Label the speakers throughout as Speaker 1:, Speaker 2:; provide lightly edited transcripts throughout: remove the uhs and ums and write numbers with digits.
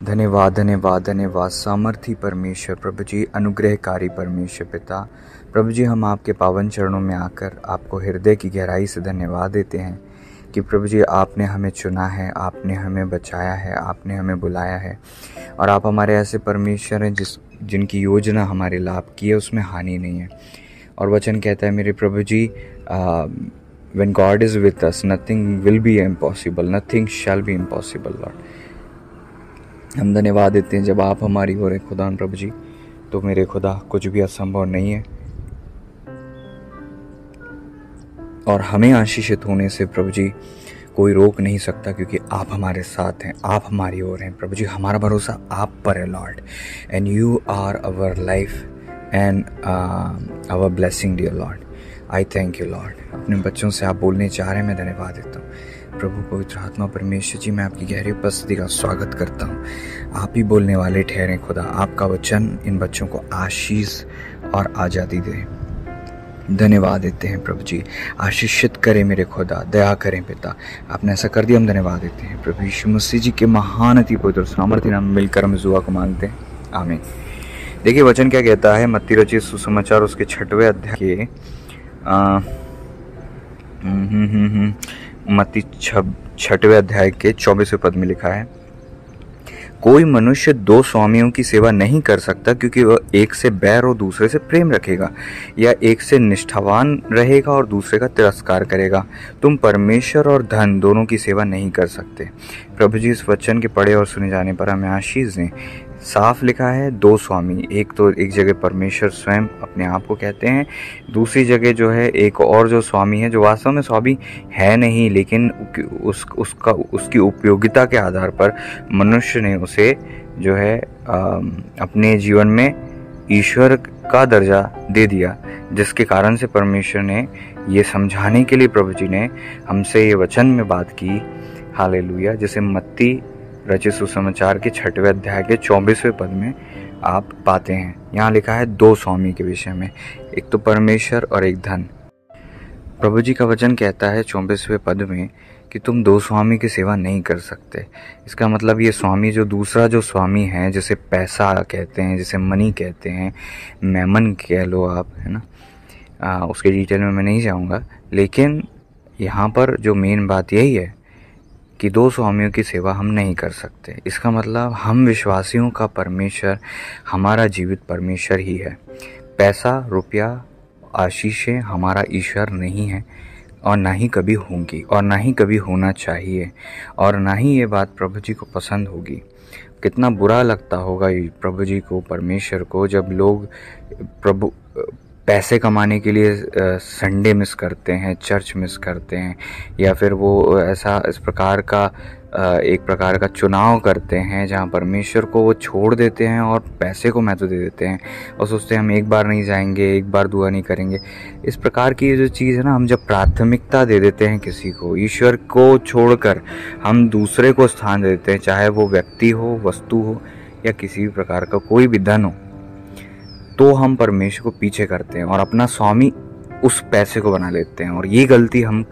Speaker 1: धन्यवाद धन्यवाद धन्यवाद सामर्थी परमेश्वर प्रभु जी, अनुग्रहकारी परमेश्वर पिता। प्रभु जी, हम आपके पावन चरणों में आकर आपको हृदय की गहराई से धन्यवाद देते हैं कि प्रभु जी आपने हमें चुना है, आपने हमें बचाया है, आपने हमें बुलाया है और आप हमारे ऐसे परमेश्वर हैं जिनकी योजना हमारे लाभ की है, उसमें हानि नहीं है। और वचन कहता है मेरे प्रभु जी, when God is with us, nothing will be impossible, nothing shall be impossible, Lord। हम धन्यवाद देते हैं जब आप हमारी हो रहे खुदा प्रभु जी, तो मेरे खुदा कुछ भी असंभव नहीं है। और हमें आशीषित होने से प्रभु जी कोई रोक नहीं सकता, क्योंकि आप हमारे साथ हैं, आप हमारी ओर हैं प्रभु जी। हमारा भरोसा आप पर है Lord, and you are our life and our blessing dear Lord. I thank you Lord. अपने बच्चों से आप बोलने चाह रहे हैं, मैं धन्यवाद देता हूँ प्रभु। पवित्र आत्मा परमेश्वर जी, मैं आपकी गहरी उपस्थिति का स्वागत करता हूँ। आप ही बोलने वाले ठहरे खुदा। आपका वचन इन बच्चों को आशीष और आज़ादी दे। धन्यवाद देते हैं प्रभु जी। आशीषित करें मेरे खुदा, दया करें पिता। आपने ऐसा कर दिया, हम धन्यवाद देते हैं प्रभु यीशु मसीह जी के महान अति पवित्र सामर्थ्य नाम मिलकर हम दुआ को मांगते हैं, आमीन। देखिए वचन क्या कहता है, मत्ती रचित सुसमाचार उसके 6वें अध्याय के मत्ती 6वें अध्याय के 24वें पद में लिखा है, कोई मनुष्य दो स्वामियों की सेवा नहीं कर सकता, क्योंकि वह एक से बैर और दूसरे से प्रेम रखेगा, या एक से निष्ठावान रहेगा और दूसरे का तिरस्कार करेगा। तुम परमेश्वर और धन दोनों की सेवा नहीं कर सकते। प्रभु जी इस वचन के पढ़े और सुने जाने पर हमें आशीष दें। साफ लिखा है दो स्वामी, एक जगह परमेश्वर स्वयं अपने आप को कहते हैं, दूसरी जगह जो है एक और जो स्वामी है, जो वास्तव में स्वामी है नहीं, लेकिन उसकी उपयोगिता के आधार पर मनुष्य ने उसे जो है अपने जीवन में ईश्वर का दर्जा दे दिया, जिसके कारण से परमेश्वर ने ये समझाने के लिए प्रभु जी ने हमसे ये वचन में बात की, हालेलुया, जिसे मत्ती रचित सुसमाचार के 6वें अध्याय के 24वें पद में आप पाते हैं। यहाँ लिखा है दो स्वामी के विषय में, एक तो परमेश्वर और एक धन। प्रभु जी का वचन कहता है 24वें पद में कि तुम दो स्वामी की सेवा नहीं कर सकते। इसका मतलब ये स्वामी जो दूसरा जो स्वामी है, जिसे पैसा कहते हैं, जिसे मनी कहते हैं, मैमन कह लो आप, है ना, उसके डिटेल में मैं नहीं जाऊँगा, लेकिन यहाँ पर जो मेन बात यही है कि दो स्वामियों की सेवा हम नहीं कर सकते। इसका मतलब हम विश्वासियों का परमेश्वर हमारा जीवित परमेश्वर ही है। पैसा, रुपया, आशीषें हमारा ईश्वर नहीं है, और ना ही कभी होंगी, और ना ही कभी होना चाहिए, और ना ही ये बात प्रभु जी को पसंद होगी। कितना बुरा लगता होगा प्रभु जी को, परमेश्वर को, जब लोग पैसे कमाने के लिए संडे मिस करते हैं, चर्च मिस करते हैं, या फिर वो ऐसा इस प्रकार का एक प्रकार का चुनाव करते हैं जहां परमेश्वर को वो छोड़ देते हैं और पैसे को महत्व दे देते हैं, और सोचते हैं हम एक बार नहीं जाएंगे, एक बार दुआ नहीं करेंगे। इस प्रकार की जो चीज़ है ना, हम जब प्राथमिकता दे देते हैं किसी को, ईश्वर को छोड़कर हम दूसरे को स्थान दे देते हैं, चाहे वो व्यक्ति हो, वस्तु हो, या किसी भी प्रकार का कोई भी धन हो, तो हम परमेश्वर को पीछे करते हैं और अपना स्वामी उस पैसे को बना लेते हैं। और ये गलती हम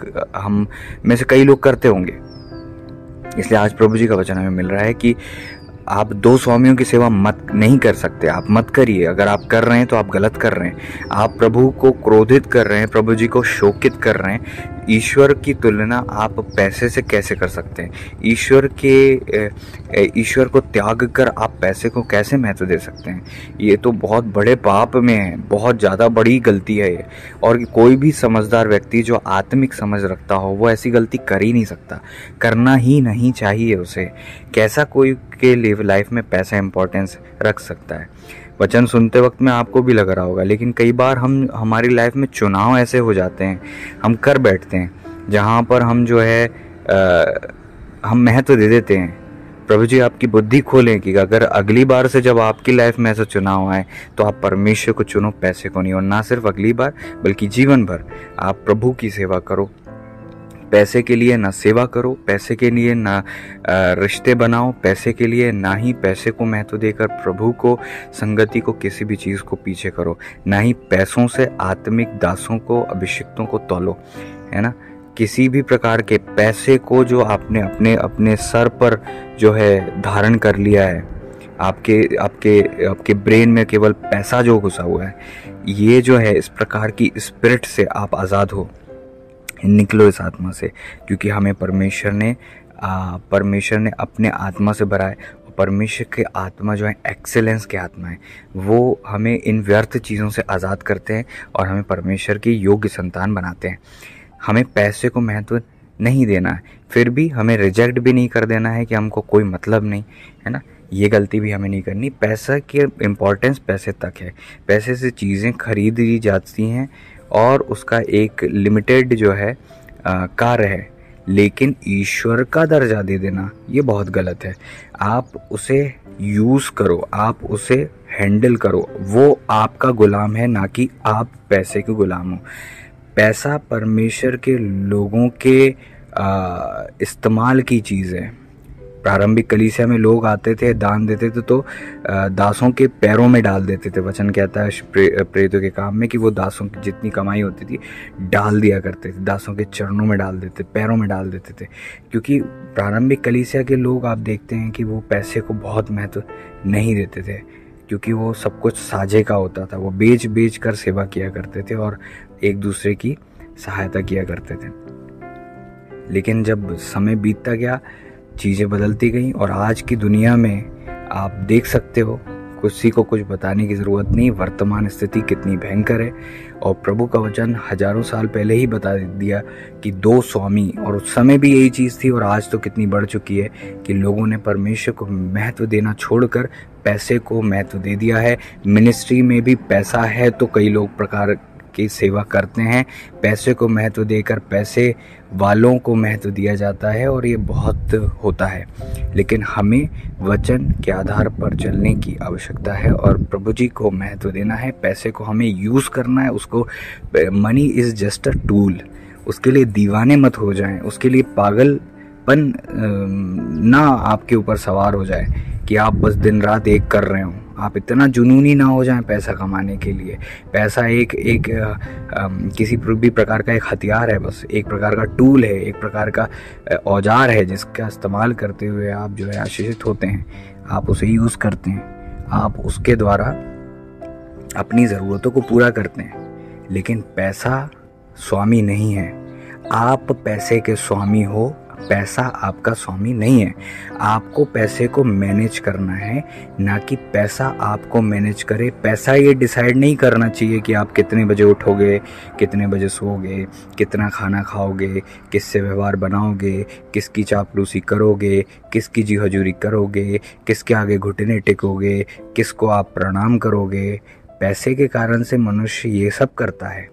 Speaker 1: में से कई लोग करते होंगे। इसलिए आज प्रभु जी का वचन हमें मिल रहा है कि आप दो स्वामियों की सेवा नहीं कर सकते। आप मत करिए। अगर आप कर रहे हैं तो आप गलत कर रहे हैं। आप प्रभु को क्रोधित कर रहे हैं, प्रभु जी को शोकित कर रहे हैं। ईश्वर की तुलना आप पैसे से कैसे कर सकते हैं? ईश्वर को त्याग कर आप पैसे को कैसे महत्व दे सकते हैं? ये तो बहुत बड़े पाप में है, बहुत ज़्यादा बड़ी गलती है ये। और कोई भी समझदार व्यक्ति जो आत्मिक समझ रखता हो, वो ऐसी गलती कर ही नहीं सकता, करना ही नहीं चाहिए उसे। कैसा कोई के लिए लाइफ में पैसा इंपॉर्टेंस रख सकता है? वचन सुनते वक्त में आपको भी लग रहा होगा, लेकिन कई बार हमारी लाइफ में चुनाव ऐसे हो जाते हैं, हम कर बैठते हैं जहाँ पर हम जो है हम महत्व दे देते हैं। प्रभु जी आपकी बुद्धि खोलें कि अगर अगली बार से जब आपकी लाइफ में ऐसा चुनाव आए, तो आप परमेश्वर को चुनो, पैसे को नहीं। और ना सिर्फ अगली बार, बल्कि जीवन भर आप प्रभु की सेवा करो। पैसे के लिए ना सेवा करो, पैसे के लिए ना रिश्ते बनाओ, पैसे के लिए ना ही पैसे को महत्व देकर प्रभु को, संगति को, किसी भी चीज़ को पीछे करो। ना ही पैसों से आत्मिक दासों को, अभिषिक्तों को तौलो, है ना। किसी भी प्रकार के पैसे को जो आपने अपने अपने सर पर जो है धारण कर लिया है, आपके आपके आपके ब्रेन में केवल पैसा जो घुसा हुआ है, ये जो है इस प्रकार की स्पिरिट से आप आज़ाद हो, निकलो इस आत्मा से। क्योंकि हमें परमेश्वर ने अपने आत्मा से भरा है। और परमेश्वर के आत्मा जो है एक्सेलेंस के आत्मा है, वो हमें इन व्यर्थ चीज़ों से आज़ाद करते हैं और हमें परमेश्वर की योग्य संतान बनाते हैं। हमें पैसे को महत्व नहीं देना है, फिर भी हमें रिजेक्ट भी नहीं कर देना है कि हमको कोई मतलब नहीं है ना, ये गलती भी हमें नहीं करनी। पैसा की इम्पोर्टेंस पैसे तक है। पैसे से चीज़ें खरीदी जाती हैं और उसका एक लिमिटेड जो है कार्य है, लेकिन ईश्वर का दर्जा दे देना ये बहुत गलत है। आप उसे यूज़ करो, आप उसे हैंडल करो, वो आपका गुलाम है, ना कि आप पैसे के गुलाम हो। पैसा परमेश्वर के लोगों के इस्तेमाल की चीज़ है। प्रारंभिक कलीसिया में लोग आते थे, दान देते थे तो दासों के पैरों में डाल देते थे। वचन कहता है प्रेरितों के काम में कि वो दासों की जितनी कमाई होती थी डाल दिया करते थे, दासों के चरणों में डाल देते, पैरों में डाल देते थे। क्योंकि प्रारंभिक कलीसिया के लोग आप देखते हैं कि वो पैसे को बहुत महत्व नहीं देते थे, क्योंकि वो सब कुछ साझे का होता था। वो बेच कर सेवा किया करते थे और एक दूसरे की सहायता किया करते थे। लेकिन जब समय बीतता गया, चीज़ें बदलती गई और आज की दुनिया में आप देख सकते हो, किसी को कुछ बताने की ज़रूरत नहीं, वर्तमान स्थिति कितनी भयंकर है। और प्रभु का वचन हजारों साल पहले ही बता दिया कि 2 स्वामी, और उस समय भी यही चीज़ थी और आज तो कितनी बढ़ चुकी है कि लोगों ने परमेश्वर को महत्व देना छोड़कर पैसे को महत्व दे दिया है। मिनिस्ट्री में भी पैसा है तो कई लोग प्रकार की सेवा करते हैं, पैसे को महत्व देकर पैसे वालों को महत्व दिया जाता है और ये बहुत होता है। लेकिन हमें वचन के आधार पर चलने की आवश्यकता है और प्रभु जी को महत्व देना है। पैसे को हमें यूज़ करना है, उसको money is just a tool. उसके लिए दीवाने मत हो जाएं, उसके लिए पागलपन ना आपके ऊपर सवार हो जाए कि आप बस दिन रात एक कर रहे हो। आप इतना जुनूनी ना हो जाएं पैसा कमाने के लिए। पैसा एक किसी भी प्रकार का एक हथियार है, बस एक प्रकार का टूल है, एक प्रकार का औजार है जिसका इस्तेमाल करते हुए आप जो है आशीषित होते हैं। आप उसे यूज़ करते हैं, आप उसके द्वारा अपनी ज़रूरतों को पूरा करते हैं। लेकिन पैसा स्वामी नहीं है, आप पैसे के स्वामी हो, पैसा आपका स्वामी नहीं है। आपको पैसे को मैनेज करना है, ना कि पैसा आपको मैनेज करे। पैसा ये डिसाइड नहीं करना चाहिए कि आप कितने बजे उठोगे, कितने बजे सोओगे, कितना खाना खाओगे, किससे व्यवहार बनाओगे, किसकी चापलूसी करोगे, किसकी जी हजूरी करोगे, किसके आगे घुटने टेकोगे, किसको आप प्रणाम करोगे। पैसे के कारण से मनुष्य ये सब करता है,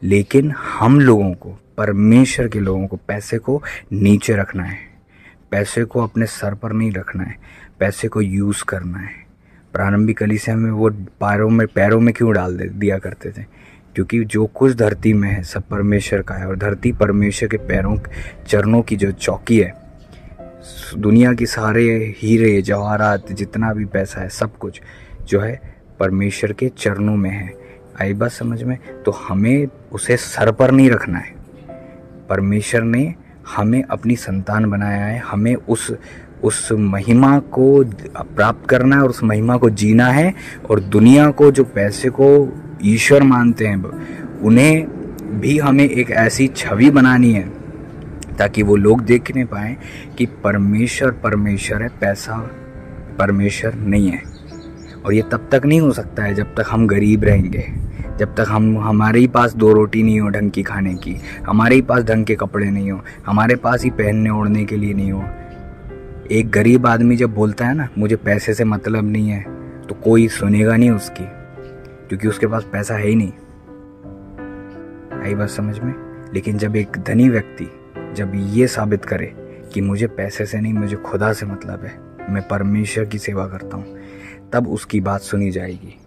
Speaker 1: लेकिन हम लोगों को, परमेश्वर के लोगों को पैसे को नीचे रखना है। पैसे को अपने सर पर नहीं रखना है, पैसे को यूज़ करना है। प्रारंभिक कलीसिया में वो पैरों में क्यों डाल दिया करते थे? क्योंकि जो कुछ धरती में है सब परमेश्वर का है और धरती परमेश्वर के चरणों की जो चौकी है। दुनिया की सारे हीरे जवाहरात, जितना भी पैसा है, सब कुछ जो है परमेश्वर के चरणों में है। आई बात समझ में? तो हमें उसे सर पर नहीं रखना है। परमेश्वर ने हमें अपनी संतान बनाया है, हमें उस महिमा को प्राप्त करना है और उस महिमा को जीना है। और दुनिया को, जो पैसे को ईश्वर मानते हैं, उन्हें भी हमें एक ऐसी छवि बनानी है ताकि वो लोग देखने पाएं कि परमेश्वर है, पैसा परमेश्वर नहीं है। और ये तब तक नहीं हो सकता है जब तक हम गरीब रहेंगे, जब तक हमारे ही पास 2 रोटी नहीं हो ढंग की खाने की, हमारे ही पास ढंग के कपड़े नहीं हो, हमारे पास ही पहनने ओढ़ने के लिए नहीं हो। एक गरीब आदमी जब बोलता है ना मुझे पैसे से मतलब नहीं है, तो कोई सुनेगा नहीं उसकी, क्योंकि उसके पास पैसा है ही नहीं। आई बात समझ में? लेकिन जब एक धनी व्यक्ति जब ये साबित करे कि मुझे पैसे से नहीं, मुझे खुदा से मतलब है, मैं परमेश्वर की सेवा करता हूँ, तब उसकी बात सुनी जाएगी।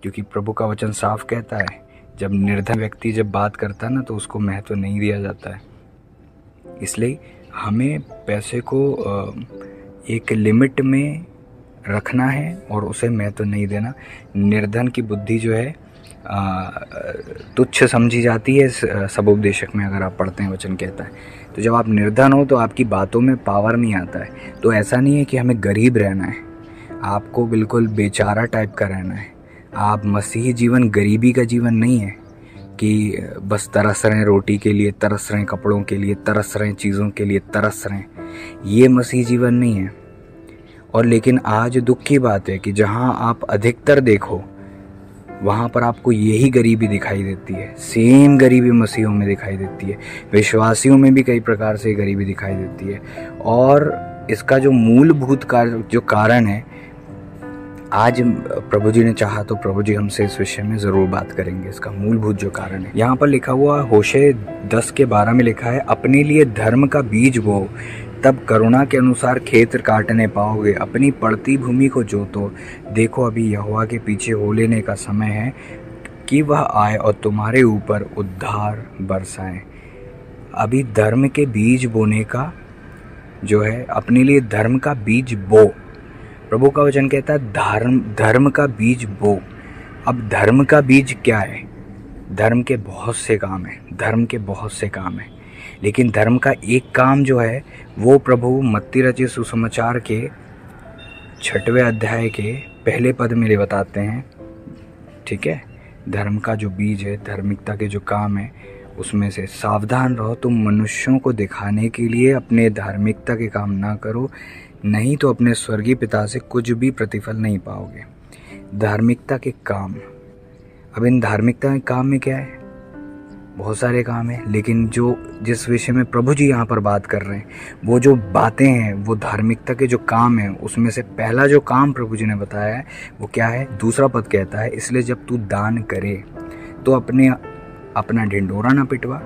Speaker 1: क्योंकि प्रभु का वचन साफ कहता है, जब निर्धन व्यक्ति जब बात करता है ना, तो उसको महत्व नहीं दिया जाता है। इसलिए हमें पैसे को एक लिमिट में रखना है और उसे महत्व नहीं देना। निर्धन की बुद्धि जो है तुच्छ समझी जाती है सब उपदेशक में, अगर आप पढ़ते हैं वचन कहता है। तो जब आप निर्धन हो तो आपकी बातों में पावर नहीं आता है। तो ऐसा नहीं है कि हमें गरीब रहना है, आपको बिल्कुल बेचारा टाइप का रहना है। आप मसीही जीवन गरीबी का जीवन नहीं है कि बस तरस रहे हैं रोटी के लिए, तरस रहे हैं कपड़ों के लिए, तरस रहे हैं चीज़ों के लिए, तरस रहे हैं। ये मसीही जीवन नहीं है। और लेकिन आज दुख की बात है कि जहाँ आप अधिकतर देखो वहाँ पर आपको यही गरीबी दिखाई देती है। सेम गरीबी मसीहों में दिखाई देती है, विश्वासियों में भी कई प्रकार से गरीबी दिखाई देती है। और इसका जो मूलभूत जो कारण है, आज प्रभु जी ने चाहा तो प्रभु जी हमसे इस विषय में ज़रूर बात करेंगे। इसका मूलभूत जो कारण है, यहाँ पर लिखा हुआ होशे 10:12 में लिखा है, अपने लिए धर्म का बीज बो, तब करुणा के अनुसार खेत काटने पाओगे। अपनी पड़ती भूमि को जोतो, देखो अभी यहोवा के पीछे हो लेने का समय है कि वह आए और तुम्हारे ऊपर उद्धार बरसाए। अभी धर्म के बीज बोने का जो है, अपने लिए धर्म का बीज बो। प्रभु का वचन कहता है धर्म का बीज बो। अब धर्म का बीज क्या है? धर्म के बहुत से काम है, धर्म के बहुत से काम है, लेकिन धर्म का एक काम जो है वो प्रभु मत्ती रचित सुसमाचार के 6वें अध्याय के पहले पद में बताते हैं। ठीक है, धर्म का जो बीज है, धार्मिकता के जो काम है, उसमें से सावधान रहो, तुम मनुष्यों को दिखाने के लिए अपने धार्मिकता के काम ना करो, नहीं तो अपने स्वर्गीय पिता से कुछ भी प्रतिफल नहीं पाओगे। धार्मिकता के काम। अब इन धार्मिकता के काम में क्या है? बहुत सारे काम हैं, लेकिन जिस विषय में प्रभु जी यहाँ पर बात कर रहे हैं, वो जो बातें हैं, वो धार्मिकता के जो काम हैं, उसमें से पहला जो काम प्रभु जी ने बताया है वो क्या है? दूसरा पद कहता है, इसलिए जब तू दान करे तो अपना ढिंढोरा ना पिटवा,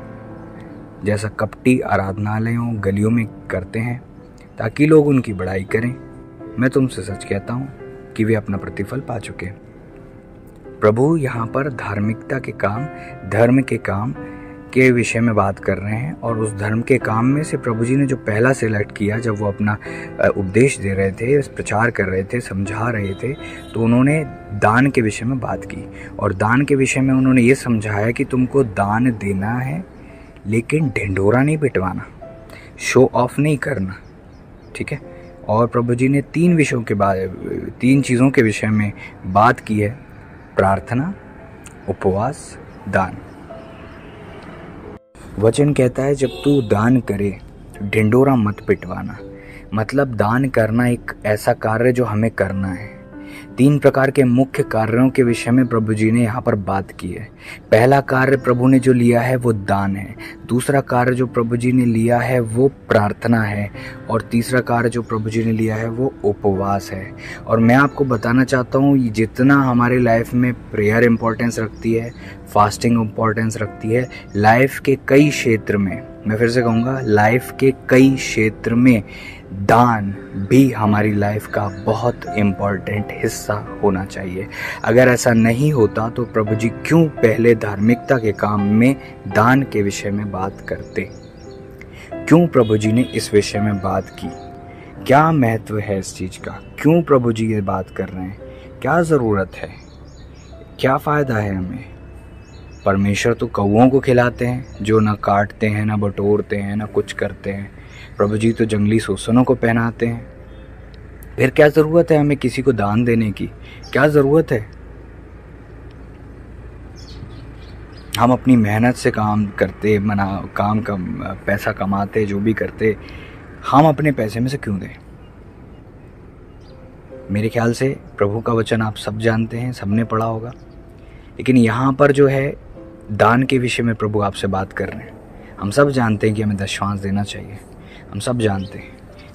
Speaker 1: जैसा कपटी आराधनालयों गलियों में करते हैं, ताकि लोग उनकी बड़ाई करें। मैं तुमसे सच कहता हूँ कि वे अपना प्रतिफल पा चुके। प्रभु यहाँ पर धार्मिकता के काम, धर्म के काम के विषय में बात कर रहे हैं। और उस धर्म के काम में से प्रभु जी ने जो पहला सिलेक्ट किया, जब वो अपना उपदेश दे रहे थे, प्रचार कर रहे थे, समझा रहे थे, तो उन्होंने दान के विषय में बात की। और दान के विषय में उन्होंने ये समझाया कि तुमको दान देना है, लेकिन ढिंढोरा नहीं पिटवाना, शो ऑफ नहीं करना। ठीक है। और प्रभु जी ने 3 चीज़ों के विषय में बात की है: प्रार्थना, उपवास, दान। वचन कहता है जब तू दान करे ढिंढोरा मत पिटवाना। मतलब दान करना एक ऐसा कार्य जो हमें करना है। 3 प्रकार के मुख्य कार्यों के विषय में प्रभु जी ने यहाँ पर बात की है। पहला कार्य प्रभु ने जो लिया है वो दान है। दूसरा कार्य जो प्रभु जी ने लिया है वो प्रार्थना है। और तीसरा कार्य जो प्रभु जी ने लिया है वो उपवास है। और मैं आपको बताना चाहता हूँ, जितना हमारे लाइफ में प्रेयर इम्पोर्टेंस रखती है, फास्टिंग इम्पोर्टेंस रखती है, लाइफ के कई क्षेत्र में, मैं फिर से कहूँगा, लाइफ के कई क्षेत्र में दान भी हमारी लाइफ का बहुत इम्पॉर्टेंट हिस्सा होना चाहिए। अगर ऐसा नहीं होता तो प्रभु जी क्यों पहले धार्मिकता के काम में दान के विषय में बात करते? क्यों प्रभु जी ने इस विषय में बात की? क्या महत्व है इस चीज़ का? क्यों प्रभु जी ये बात कर रहे हैं? क्या ज़रूरत है? क्या फ़ायदा है हमें? परमेश्वर तो कौओं को खिलाते हैं जो ना काटते हैं, ना बटोरते हैं, ना कुछ करते हैं। प्रभु जी तो जंगली सोसनों को पहनाते हैं। फिर क्या ज़रूरत है हमें किसी को दान देने की? क्या ज़रूरत है? हम अपनी मेहनत से काम करते, पैसा कमाते, जो भी करते, हम अपने पैसे में से क्यों दें? मेरे ख्याल से प्रभु का वचन आप सब जानते हैं, सबने पढ़ा होगा। लेकिन यहाँ पर जो है दान के विषय में प्रभु आपसे बात कर रहे हैं। हम सब जानते हैं कि हमें दशमांश देना चाहिए, हम सब जानते हैं,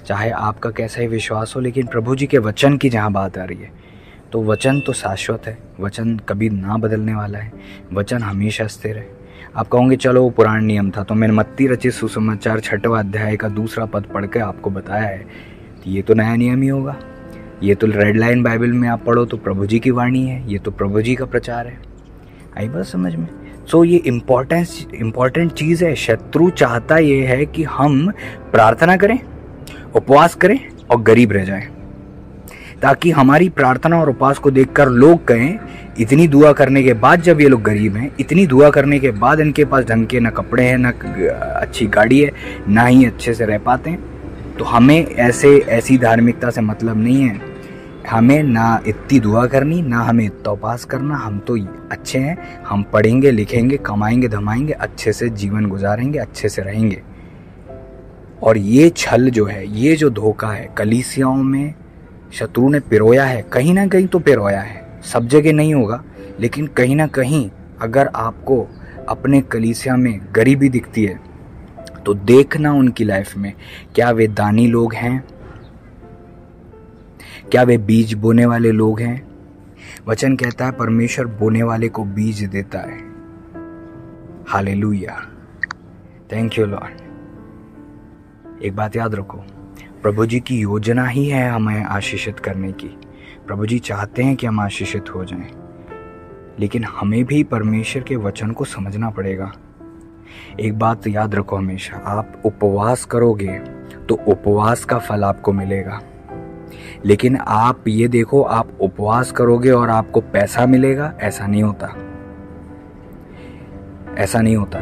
Speaker 1: चाहे आपका कैसा ही विश्वास हो। लेकिन प्रभु जी के वचन की जहाँ बात आ रही है, तो वचन तो शाश्वत है, वचन कभी ना बदलने वाला है, वचन हमेशा स्थिर है। आप कहोगे चलो वो पुराना नियम था, तो मैंने मत्ती रचित सुसमाचार 6वां अध्याय का 2 पद पढ़ के आपको बताया है, तो ये तो नया नियम ही होगा। ये तो रेड लाइन बाइबल में आप पढ़ो तो प्रभु जी की वाणी है, ये तो प्रभु जी का प्रचार है। आई बात समझ में? सो ये इम्पोर्टेंट चीज़ है। शत्रु चाहता ये है कि हम प्रार्थना करें, उपवास करें और गरीब रह जाएं। ताकि हमारी प्रार्थना और उपवास को देखकर लोग कहें, इतनी दुआ करने के बाद, जब ये लोग गरीब हैं, इतनी दुआ करने के बाद इनके पास ढंग के ना कपड़े हैं, ना अच्छी गाड़ी है, ना ही अच्छे से रह पाते हैं। तो हमें ऐसी धार्मिकता से मतलब नहीं है। हमें ना इतनी दुआ करनी, ना हमें इतना उपवास करना। हम तो अच्छे हैं, हम पढ़ेंगे, लिखेंगे, कमाएंगे, धमाएंगे, अच्छे से जीवन गुजारेंगे, अच्छे से रहेंगे। और ये छल जो है, ये जो धोखा है, कलीसियाओं में शत्रु ने पिरोया है, कहीं ना कहीं तो पिरोया है। सब जगह नहीं होगा, लेकिन कहीं ना कहीं अगर आपको अपने कलीसिया में गरीबी दिखती है तो देखना उनकी लाइफ में, क्या वे दानी लोग हैं, क्या वे बीज बोने वाले लोग हैं। वचन कहता है परमेश्वर बोने वाले को बीज देता है। Hallelujah, thank you Lord. एक बात याद रखो, प्रभु जी की योजना ही है हमें आशीषित करने की। प्रभु जी चाहते हैं कि हम आशीषित हो जाएं, लेकिन हमें भी परमेश्वर के वचन को समझना पड़ेगा। एक बात याद रखो हमेशा, आप उपवास करोगे तो उपवास का फल आपको मिलेगा। लेकिन आप ये देखो, आप उपवास करोगे और आपको पैसा मिलेगा, ऐसा नहीं होता। ऐसा नहीं होता।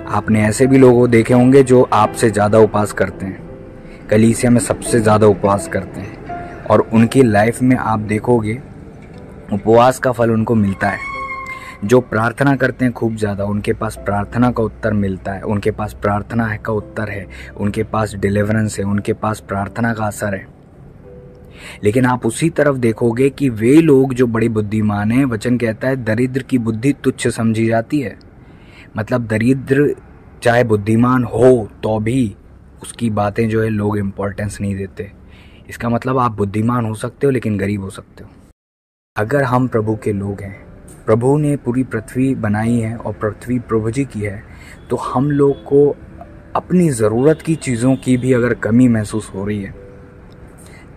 Speaker 1: आपने ऐसे भी लोगों देखे होंगे जो आपसे ज्यादा उपवास करते हैं, कलीसिया में सबसे ज्यादा उपवास करते हैं, और उनकी लाइफ में आप देखोगे उपवास का फल उनको मिलता है। जो प्रार्थना करते हैं खूब ज्यादा, उनके पास प्रार्थना का उत्तर मिलता है, उनके पास प्रार्थना का उत्तर है, उनके पास डिलीवरेंस है, उनके पास प्रार्थना का असर है। लेकिन आप उसी तरफ देखोगे कि वे लोग जो बड़े बुद्धिमान हैं, वचन कहता है दरिद्र की बुद्धि तुच्छ समझी जाती है। मतलब दरिद्र चाहे बुद्धिमान हो तो भी उसकी बातें जो है लोग इम्पोर्टेंस नहीं देते। इसका मतलब आप बुद्धिमान हो सकते हो लेकिन गरीब हो सकते हो। अगर हम प्रभु के लोग हैं, प्रभु ने पूरी पृथ्वी बनाई है और पृथ्वी प्रभु जी की है, तो हम लोग को अपनी ज़रूरत की चीज़ों की भी अगर कमी महसूस हो रही है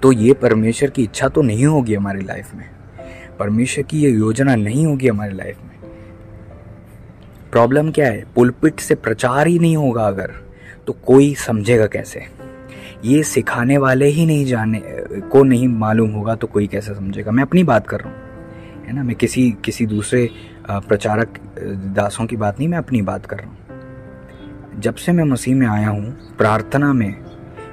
Speaker 1: तो ये परमेश्वर की इच्छा तो नहीं होगी हमारी लाइफ में, परमेश्वर की ये योजना नहीं होगी हमारी लाइफ में। प्रॉब्लम क्या है, पुलपिट से प्रचार ही नहीं होगा अगर, तो कोई समझेगा कैसे? ये सिखाने वाले ही नहीं जाने को नहीं मालूम होगा तो कोई कैसे समझेगा? मैं अपनी बात कर रहा हूँ, है ना, मैं किसी दूसरे प्रचारक दासों की बात नहीं, मैं अपनी बात कर रहा हूँ। जब से मैं मसीह में आया हूँ, प्रार्थना में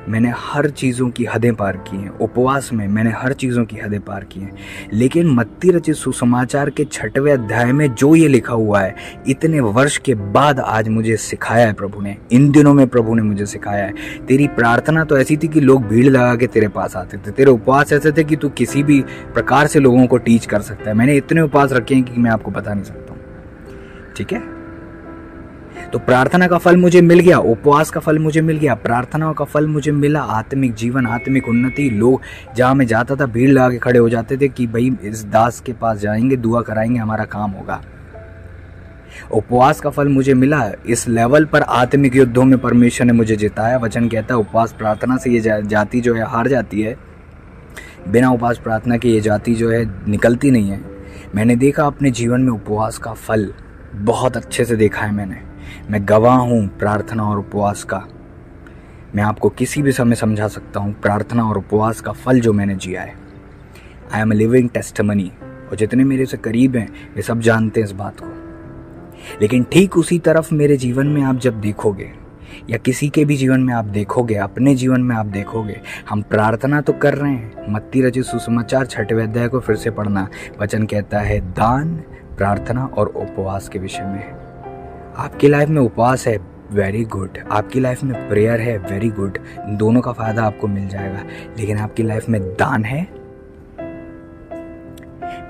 Speaker 1: मैंने हर चीज़ों की हदें पार की हैं, उपवास में मैंने हर चीज़ों की हदें पार की हैं। लेकिन मत्ती रचित सुसमाचार के 6वें अध्याय में जो ये लिखा हुआ है, इतने वर्ष के बाद आज मुझे सिखाया है प्रभु ने, इन दिनों में प्रभु ने मुझे सिखाया है। तेरी प्रार्थना तो ऐसी थी कि लोग भीड़ लगा के तेरे पास आते थे, तेरे उपवास ऐसे थे कि तू किसी भी प्रकार से लोगों को टीच कर सकता है। मैंने इतने उपवास रखे हैं कि मैं आपको बता नहीं सकता हूँ, ठीक है। तो प्रार्थना का फल मुझे मिल गया, उपवास का फल मुझे मिल गया, प्रार्थना का फल मुझे मिला, आत्मिक जीवन, आत्मिक उन्नति। लोग जहाँ मैं जाता था भीड़ लगा के खड़े हो जाते थे कि भाई इस दास के पास जाएंगे, दुआ कराएंगे, हमारा काम होगा। उपवास का फल मुझे मिला। इस लेवल पर आत्मिक युद्धों में परमेश्वर ने मुझे जिताया। वचन कहता है उपवास प्रार्थना से ये जाति जो है हार जाती है, बिना उपवास प्रार्थना के ये जाति जो है निकलती नहीं है। मैंने देखा अपने जीवन में उपवास का फल, बहुत अच्छे से देखा है मैंने। मैं गवाह हूँ प्रार्थना और उपवास का। मैं आपको किसी भी समय समझा सकता हूँ प्रार्थना और उपवास का फल जो मैंने जिया है। I am a living testimony, और जितने मेरे से करीब हैं वे सब जानते हैं इस बात को। लेकिन ठीक उसी तरफ मेरे जीवन में आप जब देखोगे, या किसी के भी जीवन में आप देखोगे, अपने जीवन में आप देखोगे, हम प्रार्थना तो कर रहे हैं। मत्ती रचित सुसमाचार 6वें अध्याय को फिर से पढ़ना। वचन कहता है दान, प्रार्थना और उपवास के विषय में। आपकी लाइफ में उपवास है, वेरी गुड। आपकी लाइफ में प्रेयर है, वेरी गुड। दोनों का फायदा आपको मिल जाएगा। लेकिन आपकी लाइफ में दान है?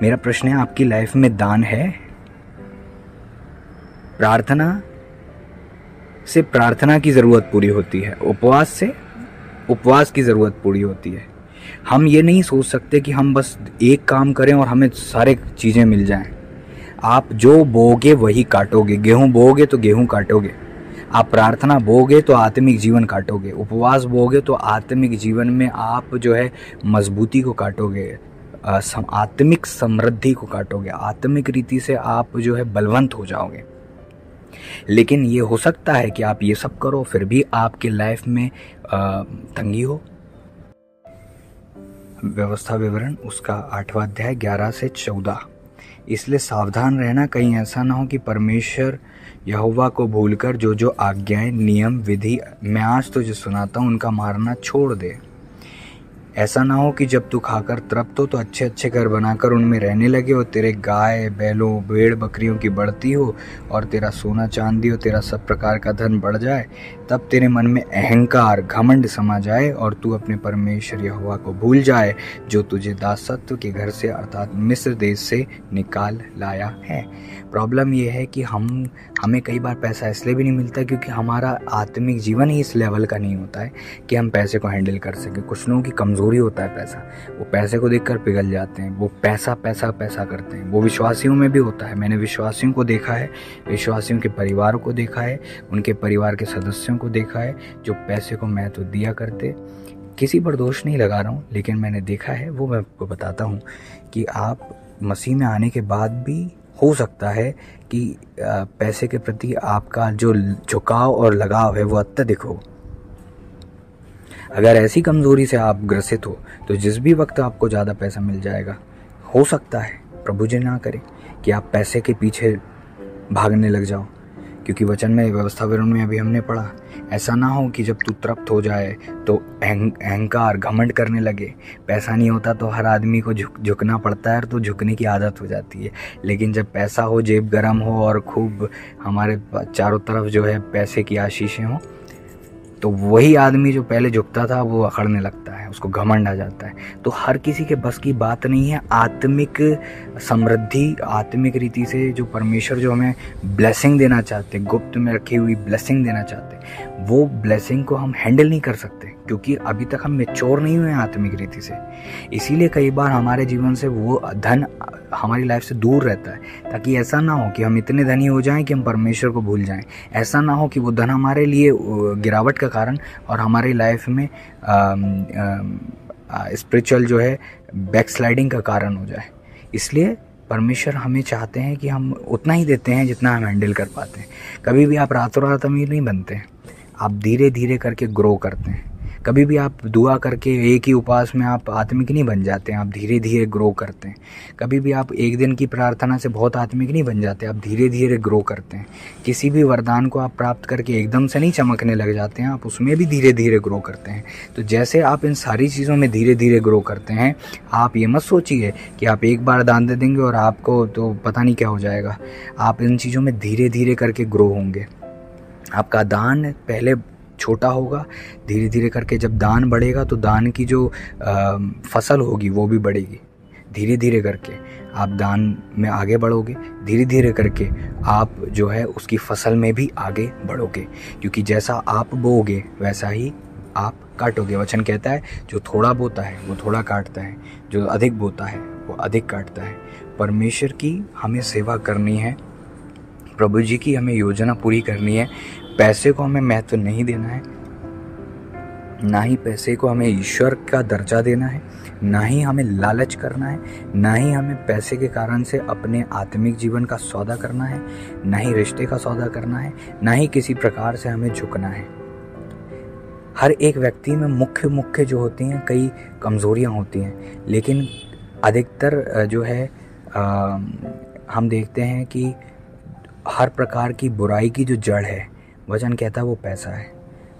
Speaker 1: मेरा प्रश्न है, आपकी लाइफ में दान है? प्रार्थना से प्रार्थना की जरूरत पूरी होती है, उपवास से उपवास की जरूरत पूरी होती है। हम ये नहीं सोच सकते कि हम बस एक काम करें और हमें सारे चीजें मिल जाएं। आप जो बोओगे वही काटोगे। गेहूं बोओगे तो गेहूं काटोगे। आप प्रार्थना बोओगे तो आत्मिक जीवन काटोगे। उपवास बोओगे तो आत्मिक जीवन में आप जो है मजबूती को काटोगे, आत्मिक समृद्धि को काटोगे, आत्मिक रीति से आप जो है बलवंत हो जाओगे। लेकिन ये हो सकता है कि आप ये सब करो फिर भी आपके लाइफ में तंगी हो। व्यवस्था विवरण उसका 8वां अध्याय 11 से 14। इसलिए सावधान रहना, कहीं ऐसा ना हो कि परमेश्वर यहोवा को भूलकर जो जो आज्ञाएं, नियम, विधि मैं आज तुझे सुनाता हूँ उनका मारना छोड़ दे। ऐसा ना हो कि जब तू खाकर तृप्त हो तो अच्छे अच्छे घर बनाकर उनमें रहने लगे और तेरे गाय बैलों भेड़ बकरियों की बढ़ती हो और तेरा सोना चांदी और तेरा सब प्रकार का धन बढ़ जाए। तब तेरे मन में अहंकार घमंड समा जाए और तू अपने परमेश्वर यहोवा को भूल जाए जो तुझे दासत्व के घर से अर्थात मिस्र देश से निकाल लाया है। प्रॉब्लम यह है कि हमें कई बार पैसा इसलिए भी नहीं मिलता क्योंकि हमारा आत्मिक जीवन ही इस लेवल का नहीं होता है कि हम पैसे को हैंडल कर सकें। कुछ लोगों की कमज़ोरी होता है पैसा, वो पैसे को देखकर पिघल जाते हैं, वो पैसा पैसा पैसा करते हैं। वो विश्वासियों में भी होता है, मैंने विश्वासियों को देखा है, विश्वासियों के परिवारों को देखा है, उनके परिवार के सदस्यों को देखा है जो पैसे को महत्व दिया करते। किसी पर दोष नहीं लगा रहा हूँ, लेकिन मैंने देखा है, वो मैं आपको बताता हूँ कि आप मसीह में आने के बाद भी हो सकता है कि पैसे के प्रति आपका जो झुकाव और लगाव है वो अत्यधिक हो। अगर ऐसी कमज़ोरी से आप ग्रसित हो तो जिस भी वक्त आपको ज़्यादा पैसा मिल जाएगा, हो सकता है, प्रभु जी ना करे, कि आप पैसे के पीछे भागने लग जाओ। क्योंकि वचन में, व्यवस्था विवरण में अभी हमने पढ़ा, ऐसा ना हो कि जब तू तृप्त हो जाए तो अहंकार घमंड करने लगे। पैसा नहीं होता तो हर आदमी को झुकना पड़ता है, तो झुकने की आदत हो जाती है। लेकिन जब पैसा हो, जेब गरम हो और खूब हमारे चारों तरफ जो है पैसे की आशीषें हों, तो वही आदमी जो पहले झुकता था वो अखड़ने लगता है, उसको घमंड आ जाता है। तो हर किसी के बस की बात नहीं है। आत्मिक समृद्धि, आत्मिक रीति से जो परमेश्वर जो हमें ब्लेसिंग देना चाहते, गुप्त में रखी हुई ब्लेसिंग देना चाहते, वो ब्लेसिंग को हम हैंडल नहीं कर सकते क्योंकि अभी तक हम मैच्योर नहीं हुए आत्मिक रीति से। इसीलिए कई बार हमारे जीवन से वो धन हमारी लाइफ से दूर रहता है, ताकि ऐसा ना हो कि हम इतने धनी हो जाएं कि हम परमेश्वर को भूल जाएं। ऐसा ना हो कि वो धन हमारे लिए गिरावट का कारण और हमारी लाइफ में स्पिरिचुअल जो है बैकस्लाइडिंग का कारण हो जाए। इसलिए परमेश्वर हमें चाहते हैं कि हम उतना ही देते हैं जितना हम हैंडल कर पाते हैं। कभी भी आप रातों रात अमीर नहीं बनते हैं, आप धीरे धीरे करके ग्रो करते हैं। कभी भी आप दुआ करके एक ही उपवास में आप आत्मिक नहीं बन जाते हैं, आप धीरे धीरे ग्रो करते हैं। कभी भी आप एक दिन की प्रार्थना से बहुत आत्मिक नहीं बन जाते, आप धीरे धीरे ग्रो करते हैं। किसी भी वरदान को आप प्राप्त करके एकदम से नहीं चमकने लग जाते हैं, आप उसमें भी धीरे धीरे ग्रो करते हैं। तो जैसे आप इन सारी चीज़ों में धीरे धीरे ग्रो करते हैं, आप ये मत सोचिए कि आप एक बार दान दे देंगे और आपको तो पता नहीं क्या हो जाएगा। आप इन चीज़ों में धीरे धीरे करके ग्रो होंगे। आपका दान पहले छोटा होगा, धीरे धीरे करके जब दान बढ़ेगा तो दान की जो फसल होगी वो भी बढ़ेगी। धीरे धीरे करके आप दान में आगे बढ़ोगे, धीरे धीरे करके आप जो है उसकी फसल में भी आगे बढ़ोगे, क्योंकि जैसा आप बोओगे वैसा ही आप काटोगे। वचन कहता है जो थोड़ा बोता है वो थोड़ा काटता है, जो अधिक बोता है वो अधिक काटता है। परमेश्वर की हमें सेवा करनी है, प्रभु जी की हमें योजना पूरी करनी है। पैसे को हमें महत्व नहीं देना है, ना ही पैसे को हमें ईश्वर का दर्जा देना है, ना ही हमें लालच करना है, ना ही हमें पैसे के कारण से अपने आत्मिक जीवन का सौदा करना है, ना ही रिश्ते का सौदा करना है, ना ही किसी प्रकार से हमें झुकना है। हर एक व्यक्ति में मुख्य जो होती हैं कई कमज़ोरियाँ होती हैं, लेकिन अधिकतर जो है हम देखते हैं कि हर प्रकार की बुराई की जो जड़ है, वचन कहता है वो पैसा है।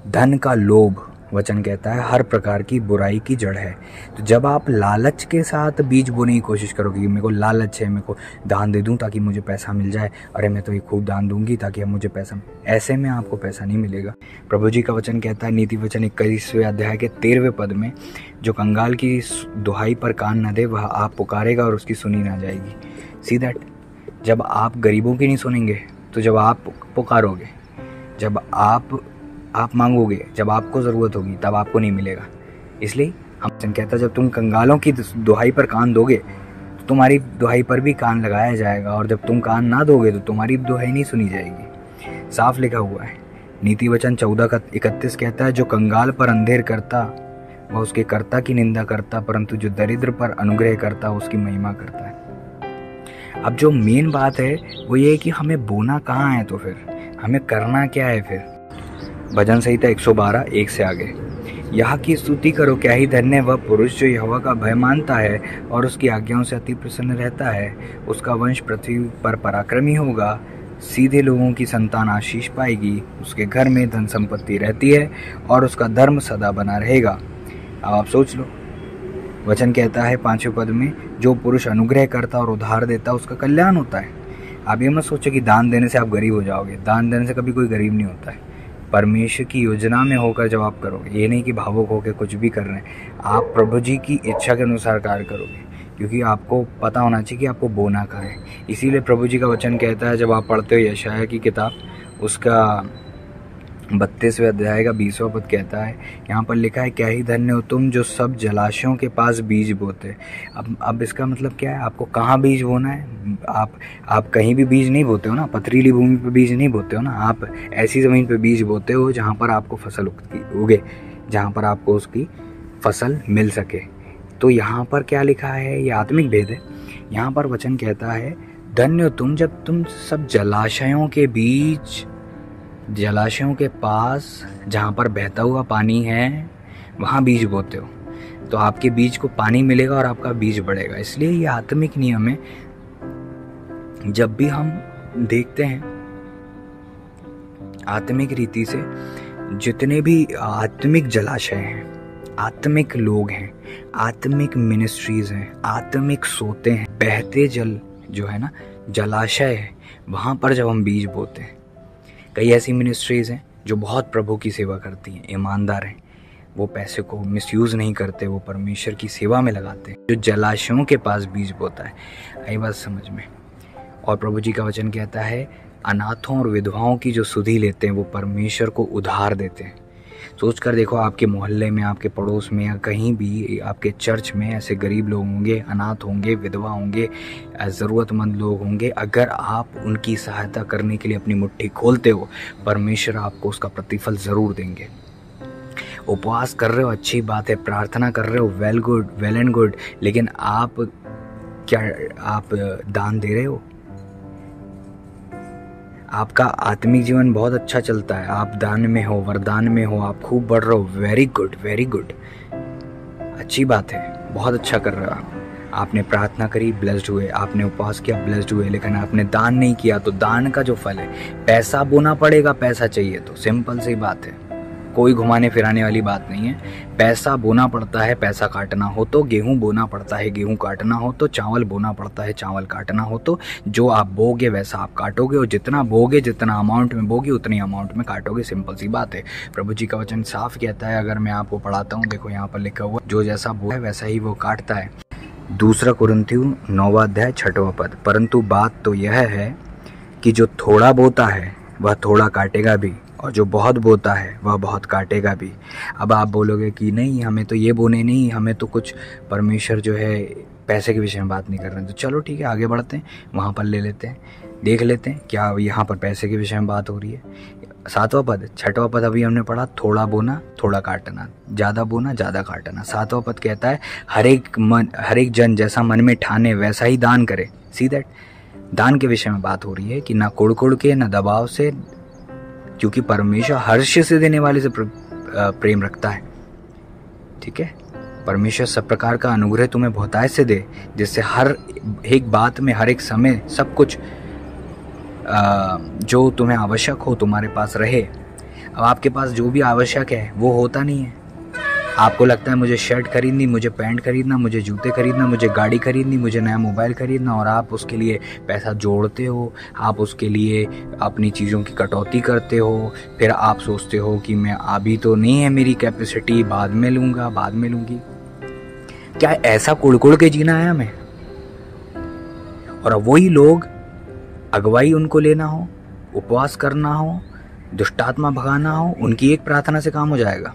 Speaker 1: धन का लोभ, वचन कहता है, हर प्रकार की बुराई की जड़ है। तो जब आप लालच के साथ बीज बोने की कोशिश करोगे, मेरे को लालच है, मेरे को दान दे दूं ताकि मुझे पैसा मिल जाए, अरे मैं तो ये खूब दान दूंगी ताकि अब मुझे पैसा, ऐसे में आपको पैसा नहीं मिलेगा। प्रभु जी का वचन कहता है नीति वचन 21वें अध्याय के 13वें पद में, जो कंगाल की दुहाई पर कान न दे वह आप पुकारेगा और उसकी सुनी ना जाएगी। सी दैट, जब आप गरीबों की नहीं सुनेंगे तो जब आप पुकारोगे, जब आप मांगोगे, जब आपको ज़रूरत होगी तब आपको नहीं मिलेगा। इसलिए हम कहता है जब तुम कंगालों की दुहाई पर कान दोगे तो तुम्हारी दुहाई पर भी कान लगाया जाएगा, और जब तुम कान ना दोगे तो तुम्हारी दुहाई नहीं सुनी जाएगी। साफ लिखा हुआ है। नीति वचन 14:31 कहता है जो कंगाल पर अंधेर करता वह उसके कर्ता की निंदा करता, परंतु जो दरिद्र पर अनुग्रह करता उसकी महिमा करता है। अब जो मेन बात है वो ये है कि हमें बोना कहाँ है, तो फिर हमें करना क्या है। फिर भजन संहिता 112:1 से आगे, यहाँ की स्तुति करो, क्या ही धन्य वह पुरुष जो यहोवा का भय मानता है और उसकी आज्ञाओं से अति प्रसन्न रहता है। उसका वंश पृथ्वी पर पराक्रमी होगा, सीधे लोगों की संतान आशीष पाएगी। उसके घर में धन संपत्ति रहती है और उसका धर्म सदा बना रहेगा। अब आप सोच लो, वचन कहता है 5वें पद में, जो पुरुष अनुग्रह करता और उधार देता उसका कल्याण होता है। आप ये मत सोचो कि दान देने से आप गरीब हो जाओगे। दान देने से कभी कोई गरीब नहीं होता है। परमेश्वर की योजना में होकर जब आप करोगे, ये नहीं कि भावुक होकर कुछ भी कर रहे हैं, आप प्रभु जी की इच्छा के अनुसार कार्य करोगे, क्योंकि आपको पता होना चाहिए कि आपको बोना कहाँ है। इसीलिए प्रभु जी का वचन कहता है, जब आप पढ़ते हो यशाया की किताब, उसका 32वें अध्याय का 20वां पद कहता है, यहाँ पर लिखा है, क्या ही धन्य हो तुम जो सब जलाशयों के पास बीज बोते। अब इसका मतलब क्या है, आपको कहाँ बीज बोना है। आप कहीं भी बीज नहीं बोते हो ना, पथरीली भूमि पे बीज नहीं बोते हो ना, आप ऐसी ज़मीन पे बीज बोते हो जहाँ पर आपको फसल उगे, जहाँ पर आपको उसकी फसल मिल सके। तो यहाँ पर क्या लिखा है, ये आत्मिक भेद है। यहाँ पर वचन कहता है, धन्य हो तुम जब तुम सब जलाशयों के बीच, जलाशयों के पास जहाँ पर बहता हुआ पानी है वहाँ बीज बोते हो, तो आपके बीज को पानी मिलेगा और आपका बीज बढ़ेगा। इसलिए ये आत्मिक नियम है। जब भी हम देखते हैं आत्मिक रीति से, जितने भी आत्मिक जलाशय हैं, आत्मिक लोग हैं, आत्मिक मिनिस्ट्रीज हैं, आत्मिक सोते हैं, बहते जल जो है ना, जलाशय है, वहाँ पर जब हम बीज बोते हैं, कई ऐसी मिनिस्ट्रीज़ हैं जो बहुत प्रभु की सेवा करती हैं, ईमानदार हैं, वो पैसे को मिसयूज़ नहीं करते, वो परमेश्वर की सेवा में लगाते हैं। जो जलाशयों के पास बीज बोता है, आई बात समझ में। और प्रभु जी का वचन कहता है, अनाथों और विधवाओं की जो सुधि लेते हैं वो परमेश्वर को उधार देते हैं। सोच कर देखो, आपके मोहल्ले में, आपके पड़ोस में, या कहीं भी आपके चर्च में ऐसे गरीब लोग होंगे, अनाथ होंगे, विधवा होंगे, ज़रूरतमंद लोग होंगे। अगर आप उनकी सहायता करने के लिए अपनी मुट्ठी खोलते हो, परमेश्वर आपको उसका प्रतिफल ज़रूर देंगे। उपवास कर रहे हो, अच्छी बात है, प्रार्थना कर रहे हो, वेल एंड गुड, लेकिन आप दान दे रहे हो? आपका आत्मिक जीवन बहुत अच्छा चलता है, आप दान में हो, वरदान में हो, आप खूब बढ़ रहे हो, वेरी गुड, अच्छी बात है, बहुत अच्छा कर रहे हो आप। आपने प्रार्थना करी, ब्लेस्ड हुए, आपने उपवास किया, ब्लेस्ड हुए, लेकिन आपने दान नहीं किया, तो दान का जो फल है, पैसा बोना पड़ेगा, पैसा चाहिए तो, सिंपल सी बात है, कोई घुमाने फिराने वाली बात नहीं है। पैसा बोना पड़ता है, पैसा काटना हो तो, गेहूं बोना पड़ता है, गेहूं काटना हो तो, चावल बोना पड़ता है, चावल काटना हो तो, जो आप बोगे वैसा आप काटोगे, और जितना बोगे, जितना अमाउंट में बोगे उतनी अमाउंट में काटोगे, सिंपल सी बात है। प्रभु जी का वचन साफ कहता है, अगर मैं आपको पढ़ाता हूँ, देखो यहाँ पर लिखा हुआ, जो जैसा बोया वैसा ही वो काटता है। 2 कुरिन्थियों 9वां अध्याय 6वां पद, परंतु बात तो यह है कि जो थोड़ा बोता है वह थोड़ा काटेगा भी, और जो बहुत बोता है वह बहुत काटेगा भी। अब आप बोलोगे कि नहीं, हमें तो ये बोने नहीं, हमें तो कुछ परमेश्वर जो है पैसे के विषय में बात नहीं कर रहे हैं, तो चलो ठीक है, आगे बढ़ते हैं, वहाँ पर ले लेते हैं, देख लेते हैं क्या यहाँ पर पैसे के विषय में बात हो रही है। 7वां पद, 6वां पद अभी हमने पढ़ा, थोड़ा बोना थोड़ा काटना, ज़्यादा बोना ज़्यादा काटना। 7वां पद कहता है, हर एक जन जैसा मन में ठाने वैसा ही दान करे। सी दैट, दान के विषय में बात हो रही है कि ना कुड़ के, ना दबाव से, क्योंकि परमेश्वर हर्ष से देने वाले से प्रेम रखता है। ठीक है, परमेश्वर सब प्रकार का अनुग्रह तुम्हें बहुतायत से दे, जिससे हर एक बात में, हर एक समय सब कुछ जो तुम्हें आवश्यक हो तुम्हारे पास रहे। अब आपके पास जो भी आवश्यक है वो होता नहीं है। आपको लगता है मुझे शर्ट खरीदनी, मुझे पैंट खरीदना, मुझे जूते खरीदना, मुझे गाड़ी खरीदनी, मुझे नया मोबाइल खरीदना, और आप उसके लिए पैसा जोड़ते हो, आप उसके लिए अपनी चीज़ों की कटौती करते हो, फिर आप सोचते हो कि मैं अभी तो नहीं है मेरी कैपेसिटी, बाद में लूँगा, बाद में लूँगी। क्या ऐसा कुड़ के जीना है हमें? और अब वही लोग, अगुवाई उनको लेना हो, उपवास करना हो, दुष्टात्मा भगाना हो, उनकी एक प्रार्थना से काम हो जाएगा।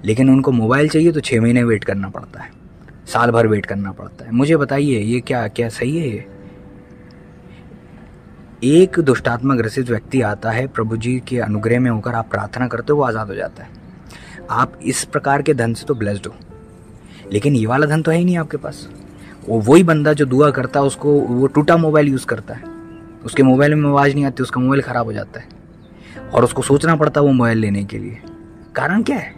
Speaker 1: लेकिन उनको मोबाइल चाहिए तो 6 महीने वेट करना पड़ता है, साल भर वेट करना पड़ता है। मुझे बताइए, ये क्या सही है? ये एक दुष्टात्मा ग्रसित व्यक्ति आता है, प्रभु जी के अनुग्रह में होकर आप प्रार्थना करते हो, वो आज़ाद हो जाता है। आप इस प्रकार के धन से तो ब्लेस्ड हो, लेकिन ये वाला धन तो है ही नहीं आपके पास। वही बंदा जो दुआ करता है, उसको वो टूटा मोबाइल यूज़ करता है, उसके मोबाइल में आवाज़ नहीं आती, उसका मोबाइल ख़राब हो जाता है, और उसको सोचना पड़ता है वो मोबाइल लेने के लिए। कारण क्या है?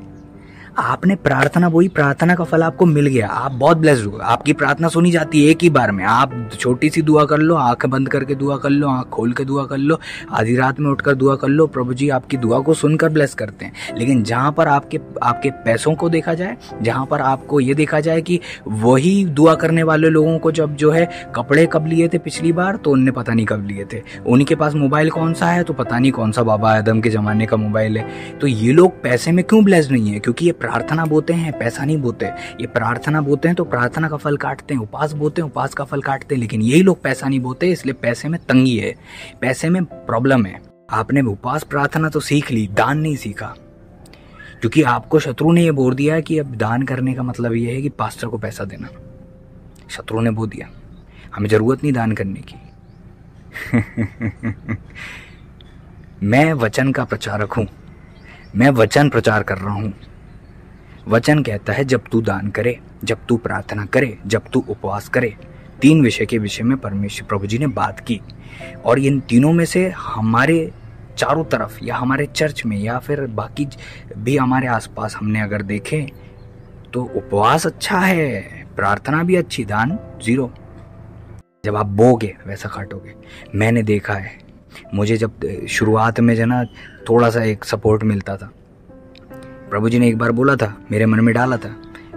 Speaker 2: आपने प्रार्थना, वही प्रार्थना का फल आपको मिल गया, आप बहुत ब्लेस्ड हो, आपकी प्रार्थना सुनी जाती है एक ही बार में। आप छोटी सी दुआ कर लो, आंखें बंद करके दुआ कर लो, आंख खोल के दुआ कर लो, आधी रात में उठकर दुआ कर लो, प्रभु जी आपकी दुआ को सुनकर ब्लेस करते हैं। लेकिन जहाँ पर आपके पैसों को देखा जाए, जहाँ पर आपको ये देखा जाए कि वही दुआ करने वाले लोगों को जब जो है कपड़े कब लिए थे पिछली बार, तो उनने पता नहीं कब लिए थे, उनके पास मोबाइल कौन सा है तो पता नहीं कौन सा बाबा आदम के ज़माने का मोबाइल है। तो ये लोग पैसे में क्यों ब्लेस्ड नहीं है? क्योंकि ये प्रार्थना बोते हैं, पैसा नहीं बोते। ये प्रार्थना बोते हैं तो प्रार्थना का फल काटते हैं, उपास बोते हैं, उपास का फल काटते हैं। लेकिन यही लोग पैसा नहीं बोते, इसलिए पैसे में तंगी है, पैसे में प्रॉब्लम है। आपने उपास प्रार्थना तो सीख ली, दान नहीं सीखा, क्योंकि आपको शत्रु ने ये बोल दिया कि अब दान करने का मतलब ये है कि पास्टर को पैसा देना। शत्रु ने बोल दिया, हमें जरूरत नहीं दान करने की। मैं वचन का प्रचारक हूं, मैं वचन प्रचार कर रहा हूं। वचन कहता है जब तू दान करे, जब तू प्रार्थना करे, जब तू उपवास करे, 3 विषय के विषय में परमेश्वर प्रभु जी ने बात की। और इन तीनों में से हमारे चारों तरफ या हमारे चर्च में या फिर बाकी भी हमारे आसपास हमने अगर देखें तो उपवास अच्छा है, प्रार्थना भी अच्छी, दान 0। जब आप बोगे वैसा काटोगे। मैंने देखा है, मुझे जब शुरुआत में जो ना थोड़ा सा एक सपोर्ट मिलता था, प्रभु जी ने एक बार बोला था, मेरे मन में डाला था,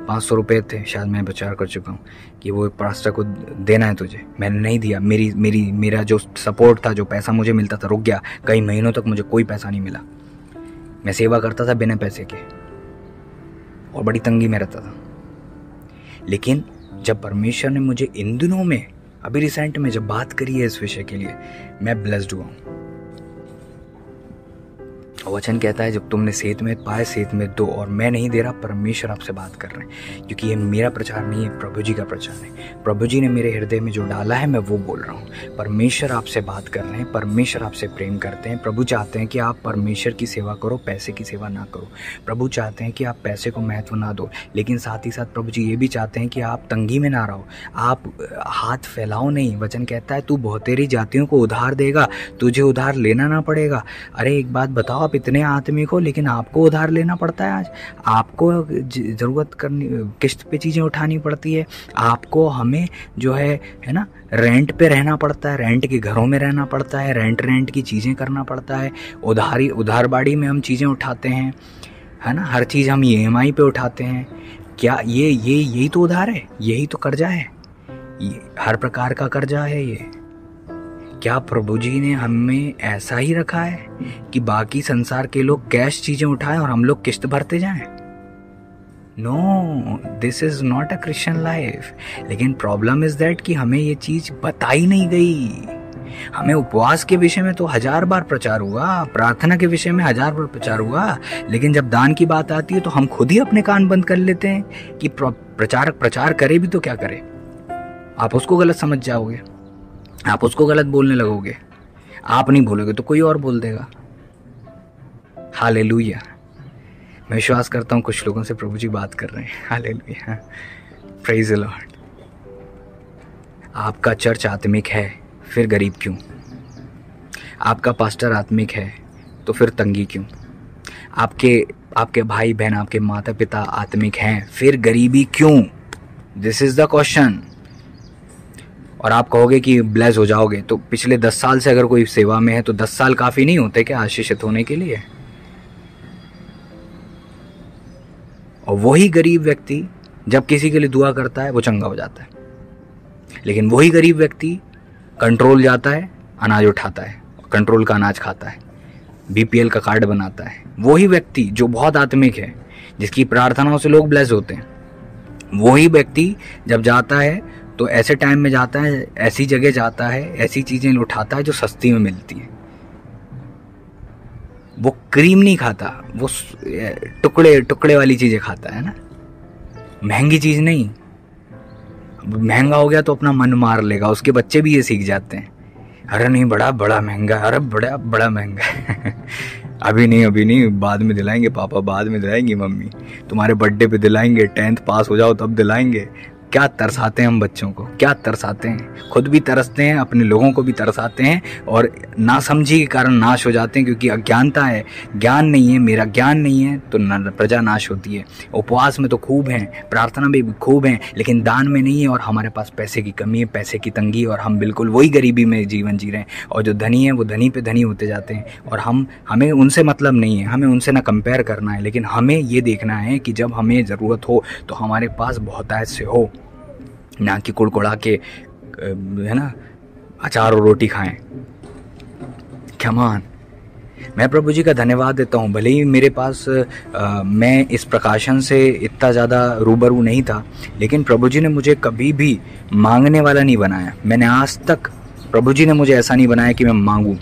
Speaker 2: 500 रुपये थे, शायद मैं प्रचार कर चुका हूँ कि वो एक पास्टर को देना है तुझे। मैंने नहीं दिया। मेरा जो सपोर्ट था, जो पैसा मुझे मिलता था, रुक गया। कई महीनों तक मुझे कोई पैसा नहीं मिला। मैं सेवा करता था बिना पैसे के और बड़ी तंगी में रहता था। लेकिन जब परमेश्वर ने मुझे इन दिनों में, अभी रिसेंट में जब बात करी है इस विषय के लिए, मैं ब्लेस्ड हुआ हूँ। वचन कहता है जब तुमने सेत में पाए सेत में दो, और मैं नहीं दे रहा, परमेश्वर आपसे बात कर रहे हैं, क्योंकि ये मेरा प्रचार नहीं है, प्रभु जी का प्रचार है। प्रभु जी ने मेरे हृदय में जो डाला है मैं वो बोल रहा हूँ। परमेश्वर आपसे बात कर रहे हैं, परमेश्वर आपसे प्रेम करते हैं। प्रभु चाहते हैं कि आप परमेश्वर की सेवा करो, पैसे की सेवा ना करो। प्रभु चाहते हैं कि आप पैसे को महत्व ना दो, लेकिन साथ ही साथ प्रभु जी ये भी चाहते हैं कि आप तंगी में ना रहो, आप हाथ फैलाओ नहीं। वचन कहता है तू बहुतेरी जातियों को उधार देगा, तुझे उधार लेना ना पड़ेगा। अरे एक बात बताओ, आप इतने आत्मिक हो लेकिन आपको उधार लेना पड़ता है। आज आपको ज़रूरत करनी, किस्त पे चीज़ें उठानी पड़ती है। आपको हमें जो है ना, रेंट पे रहना पड़ता है, रेंट के घरों में रहना पड़ता है, रेंट की चीज़ें करना पड़ता है। उधार बाड़ी में हम चीज़ें उठाते हैं, है ना, हर चीज़ हम EMI पे उठाते हैं। क्या ये यही तो उधार है, यही तो कर्जा है, ये हर प्रकार का कर्जा है ये। क्या प्रभु जी ने हमें ऐसा ही रखा है कि बाकी संसार के लोग कैश चीजें उठाएं और हम लोग किस्त भरते जाएं? No, this is not a Christian life. लेकिन प्रॉब्लम इज दैट कि हमें ये चीज बताई नहीं गई। हमें उपवास के विषय में तो 1000 बार प्रचार हुआ, प्रार्थना के विषय में 1000 बार प्रचार हुआ, लेकिन जब दान की बात आती है तो हम खुद ही अपने कान बंद कर लेते हैं कि प्रचारक प्रचार करे भी तो क्या करे। आप उसको गलत समझ जाओगे, आप उसको गलत बोलने लगोगे। आप नहीं बोलोगे तो कोई और बोल देगा। हालेलुया। मैं विश्वास करता हूँ कुछ लोगों से प्रभु जी बात कर रहे हैं। Hallelujah, praise the Lord. आपका चर्च आत्मिक है, फिर गरीब क्यों? आपका पास्टर आत्मिक है तो फिर तंगी क्यों? आपके भाई बहन, आपके माता पिता आत्मिक हैं, फिर गरीबी क्यों? This is the question. और आप कहोगे कि ब्लेस हो जाओगे, तो पिछले 10 साल से अगर कोई सेवा में है तो 10 साल काफ़ी नहीं होते क्या आशीषित होने के लिए? और वही गरीब व्यक्ति जब किसी के लिए दुआ करता है वो चंगा हो जाता है, लेकिन वही गरीब व्यक्ति कंट्रोल जाता है, अनाज उठाता है, कंट्रोल का अनाज खाता है, BPL का कार्ड बनाता है। वही व्यक्ति जो बहुत आत्मिक है, जिसकी प्रार्थनाओं से लोग ब्लेस होते हैं, वही व्यक्ति जब जाता है तो ऐसे टाइम में जाता है, ऐसी जगह जाता है, ऐसी चीजें उठाता है जो सस्ती में मिलती है। वो क्रीम नहीं खाता, वो टुकड़े वाली चीजें खाता है ना, महंगी चीज नहीं। महंगा हो गया तो अपना मन मार लेगा, उसके बच्चे भी ये सीख जाते हैं। अरे नहीं, बड़ा महंगा, अरे बड़ा महंगा। अभी नहीं, बाद में दिलाएंगे पापा, बाद में दिलाएंगी मम्मी, तुम्हारे बर्थडे पे दिलाएंगे, 10th पास हो जाओ तब दिलाएंगे। क्या तरसाते हैं हम बच्चों को, क्या तरसाते हैं, खुद भी तरसते हैं, अपने लोगों को भी तरसाते हैं और नासमझी के कारण नाश हो जाते हैं, क्योंकि अज्ञानता है, ज्ञान नहीं है, मेरा ज्ञान नहीं है तो प्रजा नाश होती है। उपवास में तो खूब हैं, प्रार्थना में भी खूब हैं, लेकिन दान में नहीं है और हमारे पास पैसे की कमी है, पैसे की तंगी, और हम बिल्कुल वही गरीबी में जीवन जी रहे हैं। और जो धनी है वो धनी पे धनी होते जाते हैं और हमें उनसे मतलब नहीं है, हमें उनसे ना कंपेयर करना है, लेकिन हमें ये देखना है कि जब हमें ज़रूरत हो तो हमारे पास बहुतायत से हो, ना कि कुड़कुड़ा के है ना अचार और रोटी खाएं। कमान, मैं प्रभु जी का धन्यवाद देता हूँ। भले ही मेरे पास मैं इस प्रकाशन से इतना ज़्यादा रूबरू नहीं था, लेकिन प्रभु जी ने मुझे कभी भी मांगने वाला नहीं बनाया। मैंने आज तक, प्रभु जी ने मुझे ऐसा नहीं बनाया कि मैं मांगूं,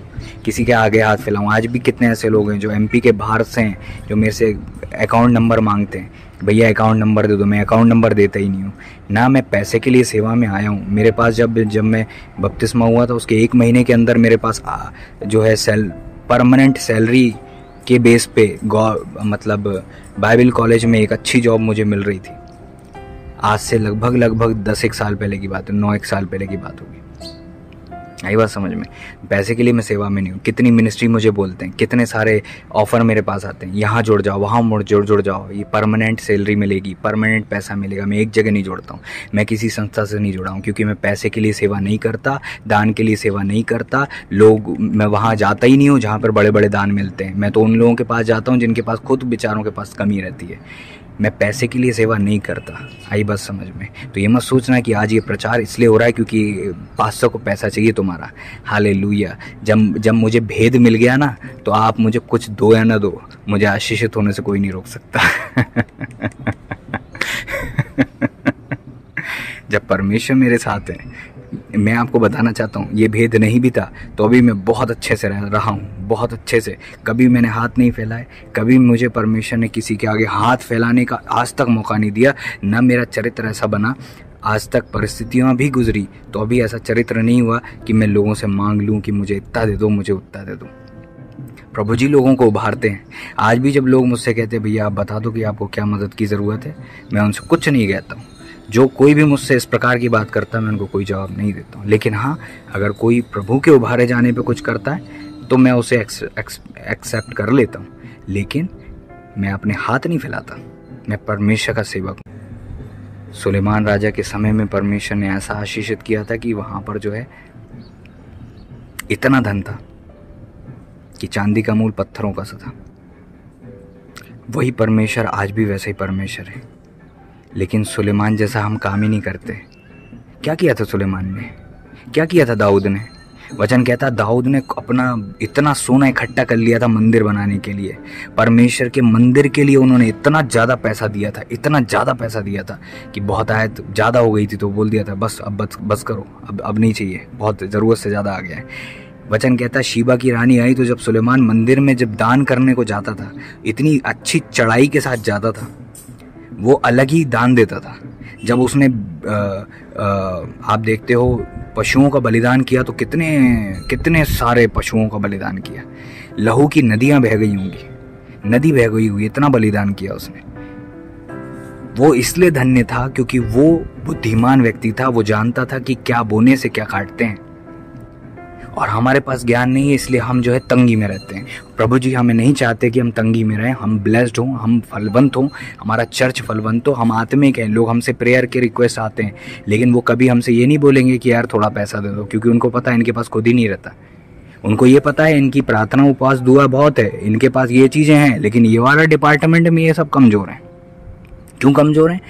Speaker 2: किसी के आगे हाथ फैलाऊं। आज भी कितने ऐसे लोग हैं जो एमपी के बाहर से हैं, जो मेरे से अकाउंट नंबर मांगते हैं, भैया अकाउंट नंबर दे दो। मैं अकाउंट नंबर देता ही नहीं हूँ ना। मैं पैसे के लिए सेवा में आया हूँ। मेरे पास जब मैं बपतिस्मा हुआ था उसके 1 महीने के अंदर मेरे पास जो है परमानेंट सैलरी के बेस पे मतलब बाइबल कॉलेज में एक अच्छी जॉब मुझे मिल रही थी। आज से लगभग 10 साल पहले की बात है, 9 साल पहले की बात होगी। आई बात समझ में? पैसे के लिए मैं सेवा में नहीं हूँ। कितनी मिनिस्ट्री मुझे बोलते हैं, कितने सारे ऑफर मेरे पास आते हैं, यहाँ जुड़ जाओ, वहाँ जुड़ जाओ, ये परमानेंट सैलरी मिलेगी, परमानेंट पैसा मिलेगा। मैं एक जगह नहीं जुड़ता हूँ, मैं किसी संस्था से नहीं जुड़ा हूँ, क्योंकि मैं पैसे के लिए सेवा नहीं करता, दान के लिए सेवा नहीं करता। मैं वहाँ जाता ही नहीं हूँ जहाँ पर बड़े बड़े दान मिलते हैं। मैं तो उन लोगों के पास जाता हूँ जिनके पास खुद बेचारों के पास कमी रहती है। मैं पैसे के लिए सेवा नहीं करता। आई बात समझ में? तो ये मत सोचना कि आज ये प्रचार इसलिए हो रहा है क्योंकि पास्टर को पैसा चाहिए तुम्हारा। हालेलुया। जब मुझे भेद मिल गया ना, तो आप मुझे कुछ दो या ना दो, मुझे आशीषित होने से कोई नहीं रोक सकता। जब परमेश्वर मेरे साथ है, मैं आपको बताना चाहता हूँ, ये भेद नहीं भी था तो अभी मैं बहुत अच्छे से रहा हूँ, बहुत अच्छे से। कभी मैंने हाथ नहीं फैलाए, कभी मुझे परमेश्वर ने किसी के आगे हाथ फैलाने का आज तक मौका नहीं दिया, ना मेरा चरित्र ऐसा बना। आज तक परिस्थितियाँ भी गुजरी तो अभी ऐसा चरित्र नहीं हुआ कि मैं लोगों से मांग लूँ कि मुझे इतना दे दो, मुझे उतना दे दो। प्रभु जी लोगों को उभारते हैं। आज भी जब लोग मुझसे कहते हैं भैया आप बता दो कि आपको क्या मदद की ज़रूरत है, मैं उनसे कुछ नहीं कहता हूँ। जो कोई भी मुझसे इस प्रकार की बात करता है मैं उनको कोई जवाब नहीं देता हूँ। लेकिन हाँ, अगर कोई प्रभु के उभारे जाने पे कुछ करता है तो मैं उसे एक्सेप्ट कर लेता हूँ, लेकिन मैं अपने हाथ नहीं फैलाता। मैं परमेश्वर का सेवक हूँ। सुलेमान राजा के समय में परमेश्वर ने ऐसा आशीषित किया था कि वहाँ पर जो है इतना धन था कि चांदी का मूल पत्थरों का सा था। वही परमेश्वर आज भी वैसे ही परमेश्वर है, लेकिन सुलेमान जैसा हम काम ही नहीं करते। क्या किया था सुलेमान ने, क्या किया था दाऊद ने? वचन कहता दाऊद ने अपना इतना सोना इकट्ठा कर लिया था मंदिर बनाने के लिए। परमेश्वर के मंदिर के लिए उन्होंने इतना ज़्यादा पैसा दिया था, इतना ज़्यादा पैसा दिया था कि बहुत आयत ज़्यादा हो गई थी, तो बोल दिया था बस अब बस करो, अब नहीं चाहिए, बहुत ज़रूरत से ज़्यादा आ गया है। वचन कहता शीबा की रानी आई तो जब सुलेमान मंदिर में जब दान करने को जाता था, इतनी अच्छी चढ़ाई के साथ जाता था, वो अलग ही दान देता था। जब उसने आप देखते हो पशुओं का बलिदान किया तो कितने सारे पशुओं का बलिदान किया। लहू की नदियां बह गई होंगी, नदी बह गई हुई, इतना बलिदान किया उसने। वो इसलिए धन्य था क्योंकि वो बुद्धिमान व्यक्ति था, वो जानता था कि क्या बोने से क्या काटते हैं। और हमारे पास ज्ञान नहीं है, इसलिए हम जो है तंगी में रहते हैं। प्रभु जी हमें नहीं चाहते कि हम तंगी में रहें, हम ब्लेस्ड हों, हम फलवंत हों, हमारा चर्च फलवंत हो, हम आत्मिक हैं। लोग हमसे प्रेयर के रिक्वेस्ट आते हैं, लेकिन वो कभी हमसे ये नहीं बोलेंगे कि यार थोड़ा पैसा दे दो, क्योंकि उनको पता है इनके पास खुद ही नहीं रहता। उनको ये पता है इनकी प्रार्थना उपवास दुआ बहुत है, इनके पास ये चीज़ें हैं, लेकिन ये वाला डिपार्टमेंट में ये सब कमज़ोर हैं। क्यों कमज़ोर हैं?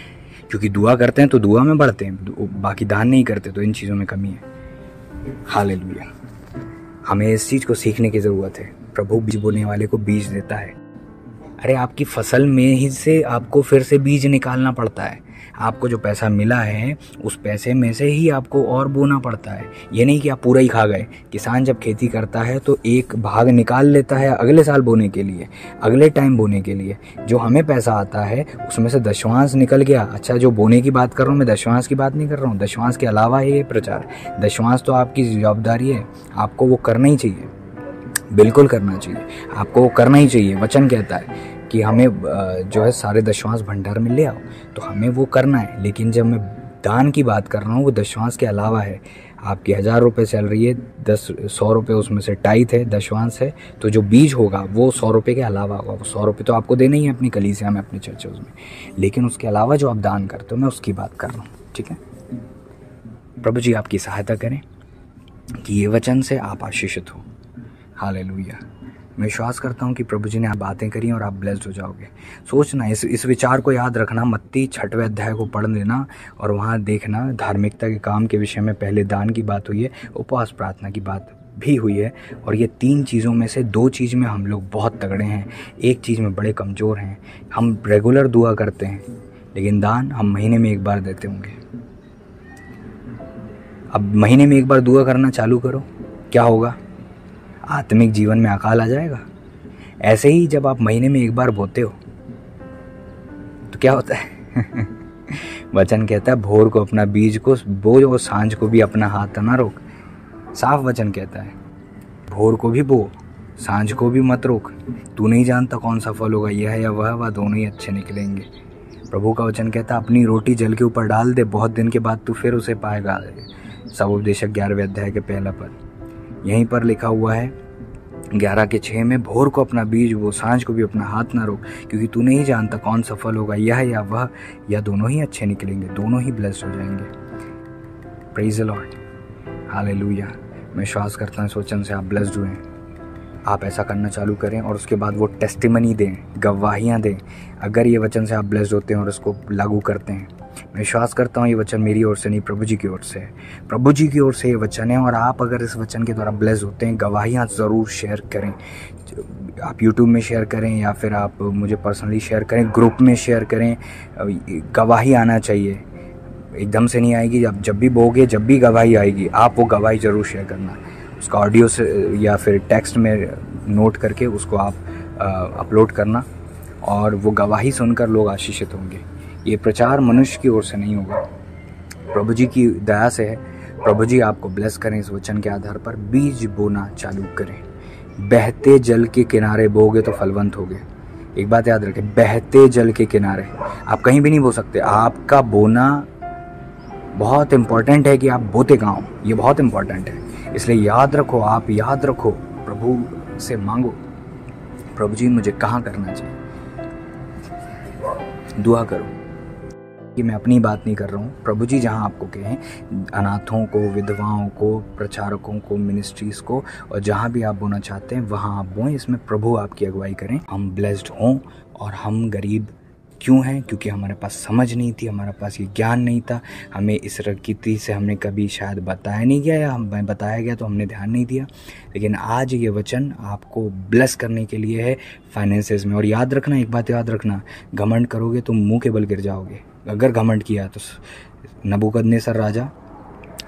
Speaker 2: क्योंकि दुआ करते हैं तो दुआ में बढ़ते हैं, बाकी दान नहीं करते, तो इन चीज़ों में कमी है। हालेलुया। हमें इस चीज़ को सीखने की ज़रूरत है। प्रभु बीज बोने वाले को बीज देता है। अरे आपकी फसल में ही से आपको फिर से बीज निकालना पड़ता है। आपको जो पैसा मिला है उस पैसे में से ही आपको और बोना पड़ता है। ये नहीं कि आप पूरा ही खा गए। किसान जब खेती करता है तो एक भाग निकाल लेता है अगले साल बोने के लिए, अगले टाइम बोने के लिए। जो हमें पैसा आता है उसमें से दशवांश निकल गया। अच्छा, जो बोने की बात कर रहा हूँ मैं, दशवांश की बात नहीं कर रहा हूँ। दशवांश के अलावा है ये प्रचार। दशवांश तो आपकी जवाबदारी है, आपको वो करना ही चाहिए, बिल्कुल करना चाहिए, आपको वो करना ही चाहिए। वचन कहता है कि हमें जो है सारे दशवांश भंडार में ले आओ, तो हमें वो करना है। लेकिन जब मैं दान की बात कर रहा हूँ वो दशवांश के अलावा है। आपकी 1000 रुपये सैलरी है, 100 रुपये उसमें से टाइथ है, दशवांश है, तो जो बीज होगा वो 100 रुपये के अलावा होगा। वो 100 रुपये तो आपको देने ही है अपनी कलीसिया में, अपनी चर्चों में, लेकिन उसके अलावा जो आप दान करते हो मैं उसकी बात कर रहा हूँ, ठीक है। प्रभु जी आपकी सहायता करें कि ये वचन से आप आशीषित हो। हालेलुया। मैं विश्वास करता हूँ कि प्रभु जी ने आप बातें करी और आप ब्लेस्ड हो जाओगे। सोचना, इस विचार को याद रखना, मत्ती 6वें अध्याय को पढ़ लेना और वहाँ देखना धार्मिकता के काम के विषय में पहले दान की बात हुई है, उपवास प्रार्थना की बात भी हुई है, और ये 3 चीज़ों में से 2 चीज़ में हम लोग बहुत तगड़े हैं, एक चीज़ में बड़े कमज़ोर हैं। हम रेगुलर दुआ करते हैं लेकिन दान हम महीने में 1 बार देते होंगे। अब महीने में 1 बार दुआ करना चालू करो, क्या होगा? आत्मिक जीवन में अकाल आ जाएगा। ऐसे ही जब आप महीने में 1 बार बोते हो तो क्या होता है? वचन कहता है भोर को अपना बीज को बो और सांझ को भी अपना हाथ ना रोक। साफ वचन कहता है भोर को भी बो, सांझ को भी मत रोक। तू नहीं जानता कौन सा फल होगा, यह या वह दोनों ही अच्छे निकलेंगे। प्रभु का वचन कहता है अपनी रोटी जल के ऊपर डाल दे, बहुत दिन के बाद तू फिर उसे पाएगा। सबोपदेशक 11वें अध्याय के पहला पद यहीं पर लिखा हुआ है 11:6 में, भोर को अपना बीज वो, सांझ को भी अपना हाथ ना रोक, क्योंकि तू नहीं जानता कौन सा फल होगा, यह या वह या दोनों ही अच्छे निकलेंगे, दोनों ही ब्लेस्ड हो जाएंगे। Praise the Lord, hallelujah. मैं विश्वास करता हूँ इस वचन से आप ब्लेस्ड हुए हैं। आप ऐसा करना चालू करें और उसके बाद वो टेस्टिमनी दें, गवाहियाँ दें। अगर ये वचन से आप ब्लेस्ड होते हैं और इसको लागू करते हैं, मैं विश्वास करता हूँ ये वचन मेरी ओर से नहीं, प्रभु जी की ओर से है। प्रभु जी की ओर से ये वचन है और आप अगर इस वचन के द्वारा ब्लेस्ड होते हैं, गवाहियाँ ज़रूर शेयर करें। आप यूट्यूब में शेयर करें या फिर आप मुझे पर्सनली शेयर करें, ग्रुप में शेयर करें। गवाही आना चाहिए, एकदम से नहीं आएगी। जब भी बोगे, जब भी गवाही आएगी, आप वो गवाही ज़रूर शेयर करना। उसका ऑडियो से या फिर टेक्स्ट में नोट करके उसको आप अपलोड करना और वो गवाही सुनकर लोग आशीषित होंगे। ये प्रचार मनुष्य की ओर से नहीं होगा, प्रभु जी की दया से है। प्रभु जी आपको ब्लेस करें। इस वचन के आधार पर बीज बोना चालू करें। बहते जल के किनारे बोगे तो फलवंत होगे। एक बात याद रखें, बहते जल के किनारे आप कहीं भी नहीं बो सकते। आपका बोना बहुत इम्पोर्टेंट है कि आप बोते कहाँ हो, ये बहुत इम्पोर्टेंट है। इसलिए याद रखो, आप याद रखो, प्रभु से मांगो, प्रभु जी मुझे कहाँ करना चाहिए। दुआ करो कि मैं अपनी बात नहीं कर रहा हूँ, प्रभु जी जहाँ आपको कहें, अनाथों को, विधवाओं को, प्रचारकों को, मिनिस्ट्रीज़ को, और जहाँ भी आप बोना चाहते हैं वहाँ आप बोएं। इसमें प्रभु आपकी अगुवाई करें। हम ब्लेस्ड हों। और हम गरीब क्यों हैं? क्योंकि हमारे पास समझ नहीं थी, हमारे पास ये ज्ञान नहीं था, हमें इस रीति से हमने कभी शायद बताया नहीं गया, या हम बताया गया तो हमने ध्यान नहीं दिया। लेकिन आज ये वचन आपको ब्लेस करने के लिए है फाइनेंसेस में। और याद रखना, एक बात याद रखना, घमंड करोगे तो मुंह के बल गिर जाओगे। अगर घमंड किया तो नबूकदनेस्सर राजा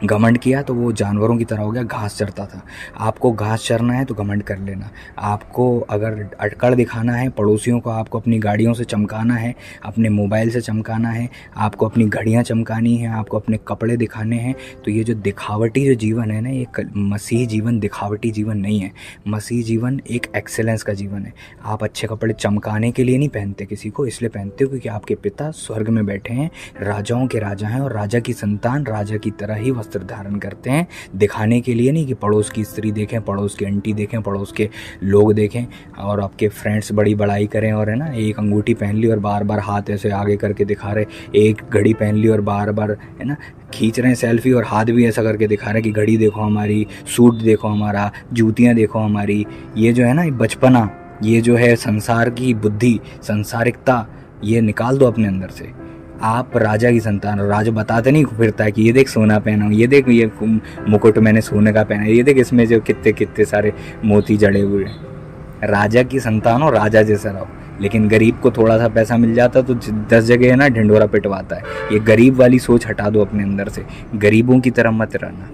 Speaker 2: घमंड किया तो वो जानवरों की तरह हो गया, घास चरता था। आपको घास चरना है तो घमंड कर लेना। आपको अगर अटकड़ दिखाना है, पड़ोसियों को आपको अपनी गाड़ियों से चमकाना है, अपने मोबाइल से चमकाना है, आपको अपनी घड़ियां चमकानी है, आपको अपने कपड़े दिखाने हैं, तो ये जो दिखावटी जो जीवन है ना, ये मसीह जीवन दिखावटी जीवन नहीं है। मसीह जीवन एक एक्सेलेंस का जीवन है। आप अच्छे कपड़े चमकाने के लिए नहीं पहनते किसी को, इसलिए पहनते हो क्योंकि आपके पिता स्वर्ग में बैठे हैं, राजाओं के राजा हैं, और राजा की संतान राजा की तरह ही वस्त्र धारण करते हैं। दिखाने के लिए नहीं कि पड़ोस की स्त्री देखें, पड़ोस की आंटी देखें, पड़ोस के लोग देखें और आपके फ्रेंड्स बड़ी बड़ाई करें, और है ना, एक अंगूठी पहन ली और बार बार हाथ ऐसे आगे करके दिखा रहे, एक घड़ी पहन ली और बार बार है ना खींच रहे हैं सेल्फी, और हाथ भी ऐसा करके दिखा रहे हैं कि घड़ी देखो हमारी, सूट देखो हमारा, जूतियाँ देखो हमारी। ये जो है ना बचपना, ये जो है संसार की बुद्धि, संसारिकता, ये निकाल दो अपने अंदर से। आप राजा की संतान, राजा बताते नहीं फिरता है कि ये देख सोना पहना हूँ, ये देख ये मुकुट मैंने सोने का पहना है, ये देख इसमें जो कितने कितने सारे मोती जड़े हुए हैं। राजा की संतान हो, राजा जैसा रहो। लेकिन गरीब को थोड़ा सा पैसा मिल जाता तो 10 जगह है ना ढिंढोरा पिटवाता है। ये गरीब वाली सोच हटा दो अपने अंदर से, गरीबों की तरह मत रहना।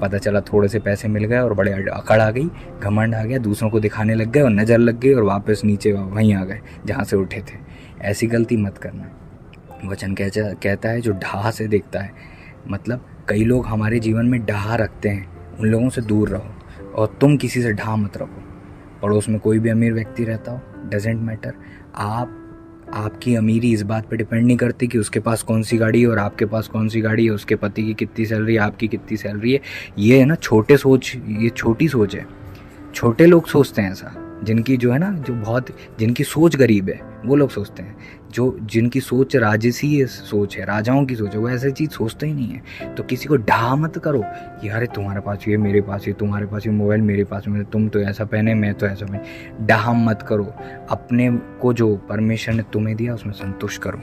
Speaker 2: पता चला थोड़े से पैसे मिल गए और बड़े अकड़ आ गई, घमंड आ गया, दूसरों को दिखाने लग गए और नज़र लग गई और वापस नीचे वहीं आ गए जहाँ से उठे थे। ऐसी गलती मत करना। वचन कहता है जो ढाह से देखता है, मतलब कई लोग हमारे जीवन में ढाह रखते हैं, उन लोगों से दूर रहो। और तुम किसी से ढाह मत रखो। पड़ोस में कोई भी अमीर व्यक्ति रहता हो, डजेंट मैटर, आप आपकी अमीरी इस बात पे डिपेंड नहीं करती कि उसके पास कौन सी गाड़ी है और आपके पास कौन सी गाड़ी है, उसके पति की कितनी सैलरी है, आपकी कितनी सैलरी है। ये है ना ये छोटी सोच है। छोटे लोग सोचते हैं ऐसा, जिनकी जो है ना, जो बहुत जिनकी सोच गरीब है, वो लोग सोचते हैं। जिनकी सोच राजसी सोच है, राजाओं की सोच है, वो ऐसी चीज़ सोचते ही नहीं है। तो किसी को ढा मत करो कि अरे तुम्हारे पास ये, मेरे पास ये, तुम्हारे पास ये मोबाइल, मेरे पास में, तुम तो ऐसा पहने, मैं तो ऐसा पहने। ढा मत करो। अपने को जो परमेश्वर ने तुम्हें दिया उसमें संतुष्ट करो,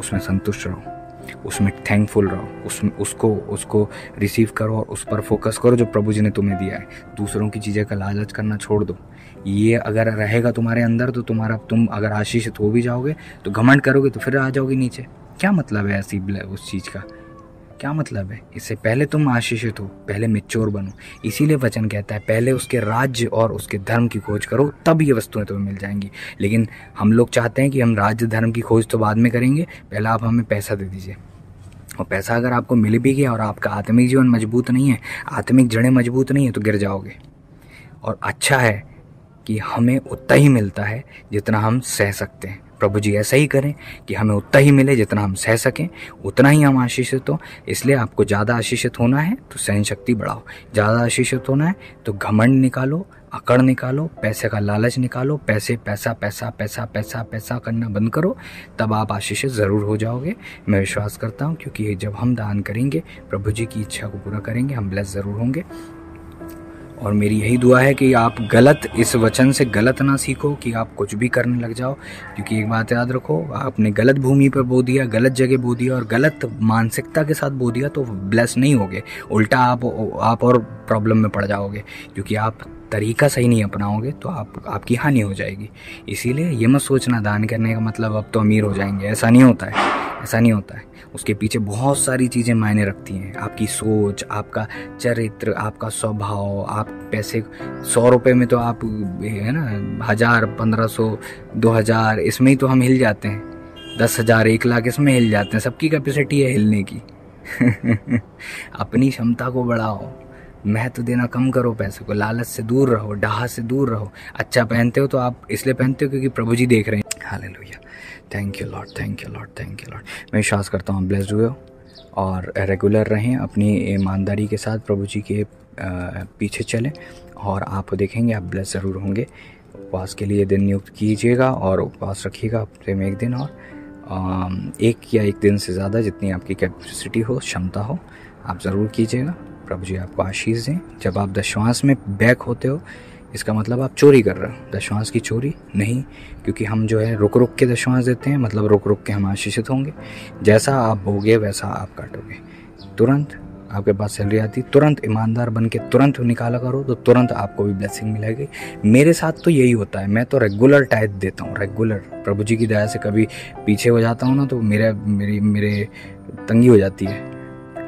Speaker 2: उसमें संतुष्ट रहो, उसमें थैंकफुल रहो, उसको रिसीव करो और उस पर फोकस करो जो प्रभु जी ने तुम्हें दिया है। दूसरों की चीज़ें का लालच करना छोड़ दो। ये अगर रहेगा तुम्हारे अंदर तो तुम अगर आशीषित हो भी जाओगे तो घमंड करोगे तो फिर आ जाओगे नीचे। क्या मतलब है ऐसी उस चीज़ का, क्या मतलब है? इससे पहले तुम आशीषित हो, पहले मैच्योर बनो। इसीलिए वचन कहता है पहले उसके राज्य और उसके धर्म की खोज करो, तब ये वस्तुएं तुम्हें मिल जाएंगी। लेकिन हम लोग चाहते हैं कि हम राज्य धर्म की खोज तो बाद में करेंगे, पहले आप हमें पैसा दे दीजिए। और पैसा अगर आपको मिल भी गया और आपका आत्मिक जीवन मजबूत नहीं है, आत्मिक जड़ें मजबूत नहीं है, तो गिर जाओगे। और अच्छा है कि हमें उतना ही मिलता है जितना हम सह सकते हैं। प्रभु जी ऐसा ही करें कि हमें उतना ही मिले जितना हम सह सकें, उतना ही हम आशीषित हो। इसलिए आपको ज़्यादा आशीषित होना है तो सहन शक्ति बढ़ाओ, ज़्यादा आशीषित होना है तो घमंड निकालो, अकड़ निकालो, पैसे का लालच निकालो, पैसा पैसा पैसा पैसा पैसा करना बंद करो, तब आप आशीषित ज़रूर हो जाओगे। मैं विश्वास करता हूँ, क्योंकि जब हम दान करेंगे, प्रभु जी की इच्छा को पूरा करेंगे, हम ब्लेस ज़रूर होंगे। और मेरी यही दुआ है कि आप इस वचन से गलत ना सीखो कि आप कुछ भी करने लग जाओ। क्योंकि एक बात याद रखो, आपने गलत भूमि पर बो दिया, गलत जगह बो दिया और गलत मानसिकता के साथ बो दिया तो ब्लेस नहीं होगे, उल्टा आप और प्रॉब्लम में पड़ जाओगे। क्योंकि आप तरीका सही नहीं अपनाओगे तो आपकी हानि हो जाएगी। इसीलिए ये मत सोचना दान करने का मतलब अब तो अमीर हो जाएंगे, ऐसा नहीं होता है, ऐसा नहीं होता है। उसके पीछे बहुत सारी चीज़ें मायने रखती हैं। आपकी सोच, आपका चरित्र, आपका स्वभाव। आप पैसे 100 रुपये में तो आप है ना 1000, 1500, 2000 इसमें ही तो हम हिल जाते हैं। 10,000, 1 लाख इसमें हिल जाते हैं। सबकी कैपेसिटी है हिलने की। अपनी क्षमता को बढ़ाओ, महत्व देना कम करो, पैसे को, लालच से दूर रहो, डाह से दूर रहो। अच्छा पहनते हो तो आप इसलिए पहनते हो क्योंकि प्रभु जी देख रहे हैं। Hallelujah, thank you Lord, thank you Lord, thank you Lord. मैं विश्वास करता हूँ ब्लेस्ड हुए हो और रेगुलर रहें, अपनी ईमानदारी के साथ प्रभु जी के पीछे चलें और आप देखेंगे आप ब्लेस ज़रूर होंगे। उपवास के लिए दिन नियुक्त कीजिएगा और उपवास रखिएगा हफ्ते में 1 दिन, और 1 दिन से ज़्यादा जितनी आपकी कैपेसिटी हो, क्षमता हो, आप ज़रूर कीजिएगा। प्रभु जी आपको आशीष दें। जब आप दशवांश में बैक होते हो, इसका मतलब आप चोरी कर रहे हो। दशवांश की चोरी नहीं, क्योंकि हम जो है रुक रुक के दशवांश देते हैं, मतलब रुक रुक के हम आशीषित होंगे। जैसा आप बोगे वैसा आप काटोगे। तुरंत आपके पास सैलरी आती, तुरंत ईमानदार बन के तुरंत निकाला करो तो तुरंत आपको भी ब्लेसिंग मिलेगी। मेरे साथ तो यही होता है, मैं तो रेगुलर टाइप देता हूँ, रेगुलर। प्रभु जी की दया से कभी पीछे हो जाता हूँ ना तो मेरे तंगी हो जाती है,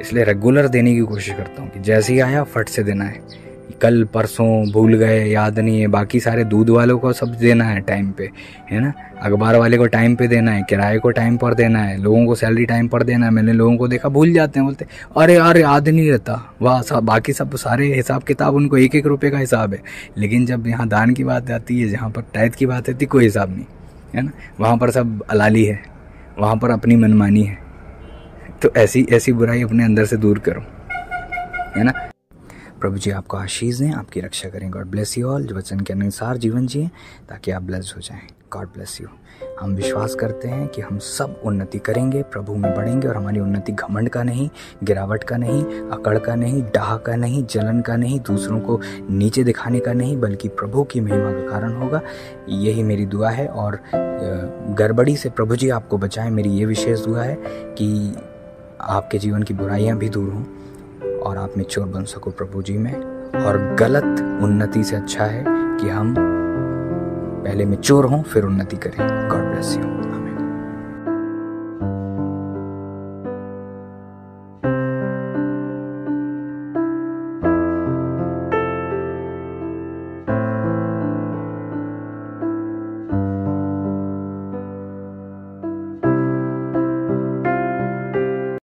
Speaker 2: इसलिए रेगुलर देने की कोशिश करता हूँ कि जैसे ही आया फट से देना है। कल परसों भूल गए, याद नहीं है, बाकी सारे दूध वालों को सब देना है टाइम पे, है ना, अखबार वाले को टाइम पे देना है, किराए को टाइम पर देना है, लोगों को सैलरी टाइम पर देना है। मैंने लोगों को देखा भूल जाते हैं, बोलते अरे यार याद नहीं रहता, वाह सब बाकी सब सारे हिसाब किताब उनको 1-1 रुपये का हिसाब है। लेकिन जब यहाँ दान की बात आती है, जहाँ पर टाइट की बात आती है, कोई हिसाब नहीं है ना, वहाँ पर सब अलाली है, वहाँ पर अपनी मनमानी है। तो ऐसी बुराई अपने अंदर से दूर करो, है ना। प्रभु जी आपको आशीष दें, आपकी रक्षा करें। God bless you all. वचन के अनुसार जीवन जिए ताकि आप ब्लेस हो जाएं। God bless you. हम विश्वास करते हैं कि हम सब उन्नति करेंगे, प्रभु में बढ़ेंगे, और हमारी उन्नति घमंड का नहीं, गिरावट का नहीं, अकड़ का नहीं, डाह का नहीं, जलन का नहीं, दूसरों को नीचे दिखाने का नहीं, बल्कि प्रभु की महिमा का कारण होगा। यही मेरी दुआ है। और गड़बड़ी से प्रभु जी आपको बचाएं, मेरी ये विशेष दुआ है कि आपके जीवन की बुराइयां भी दूर हों और आप मैच्योर बन सको प्रभु जी में। और गलत उन्नति से अच्छा है कि हम पहले मैच्योर हों फिर उन्नति करें। God bless you.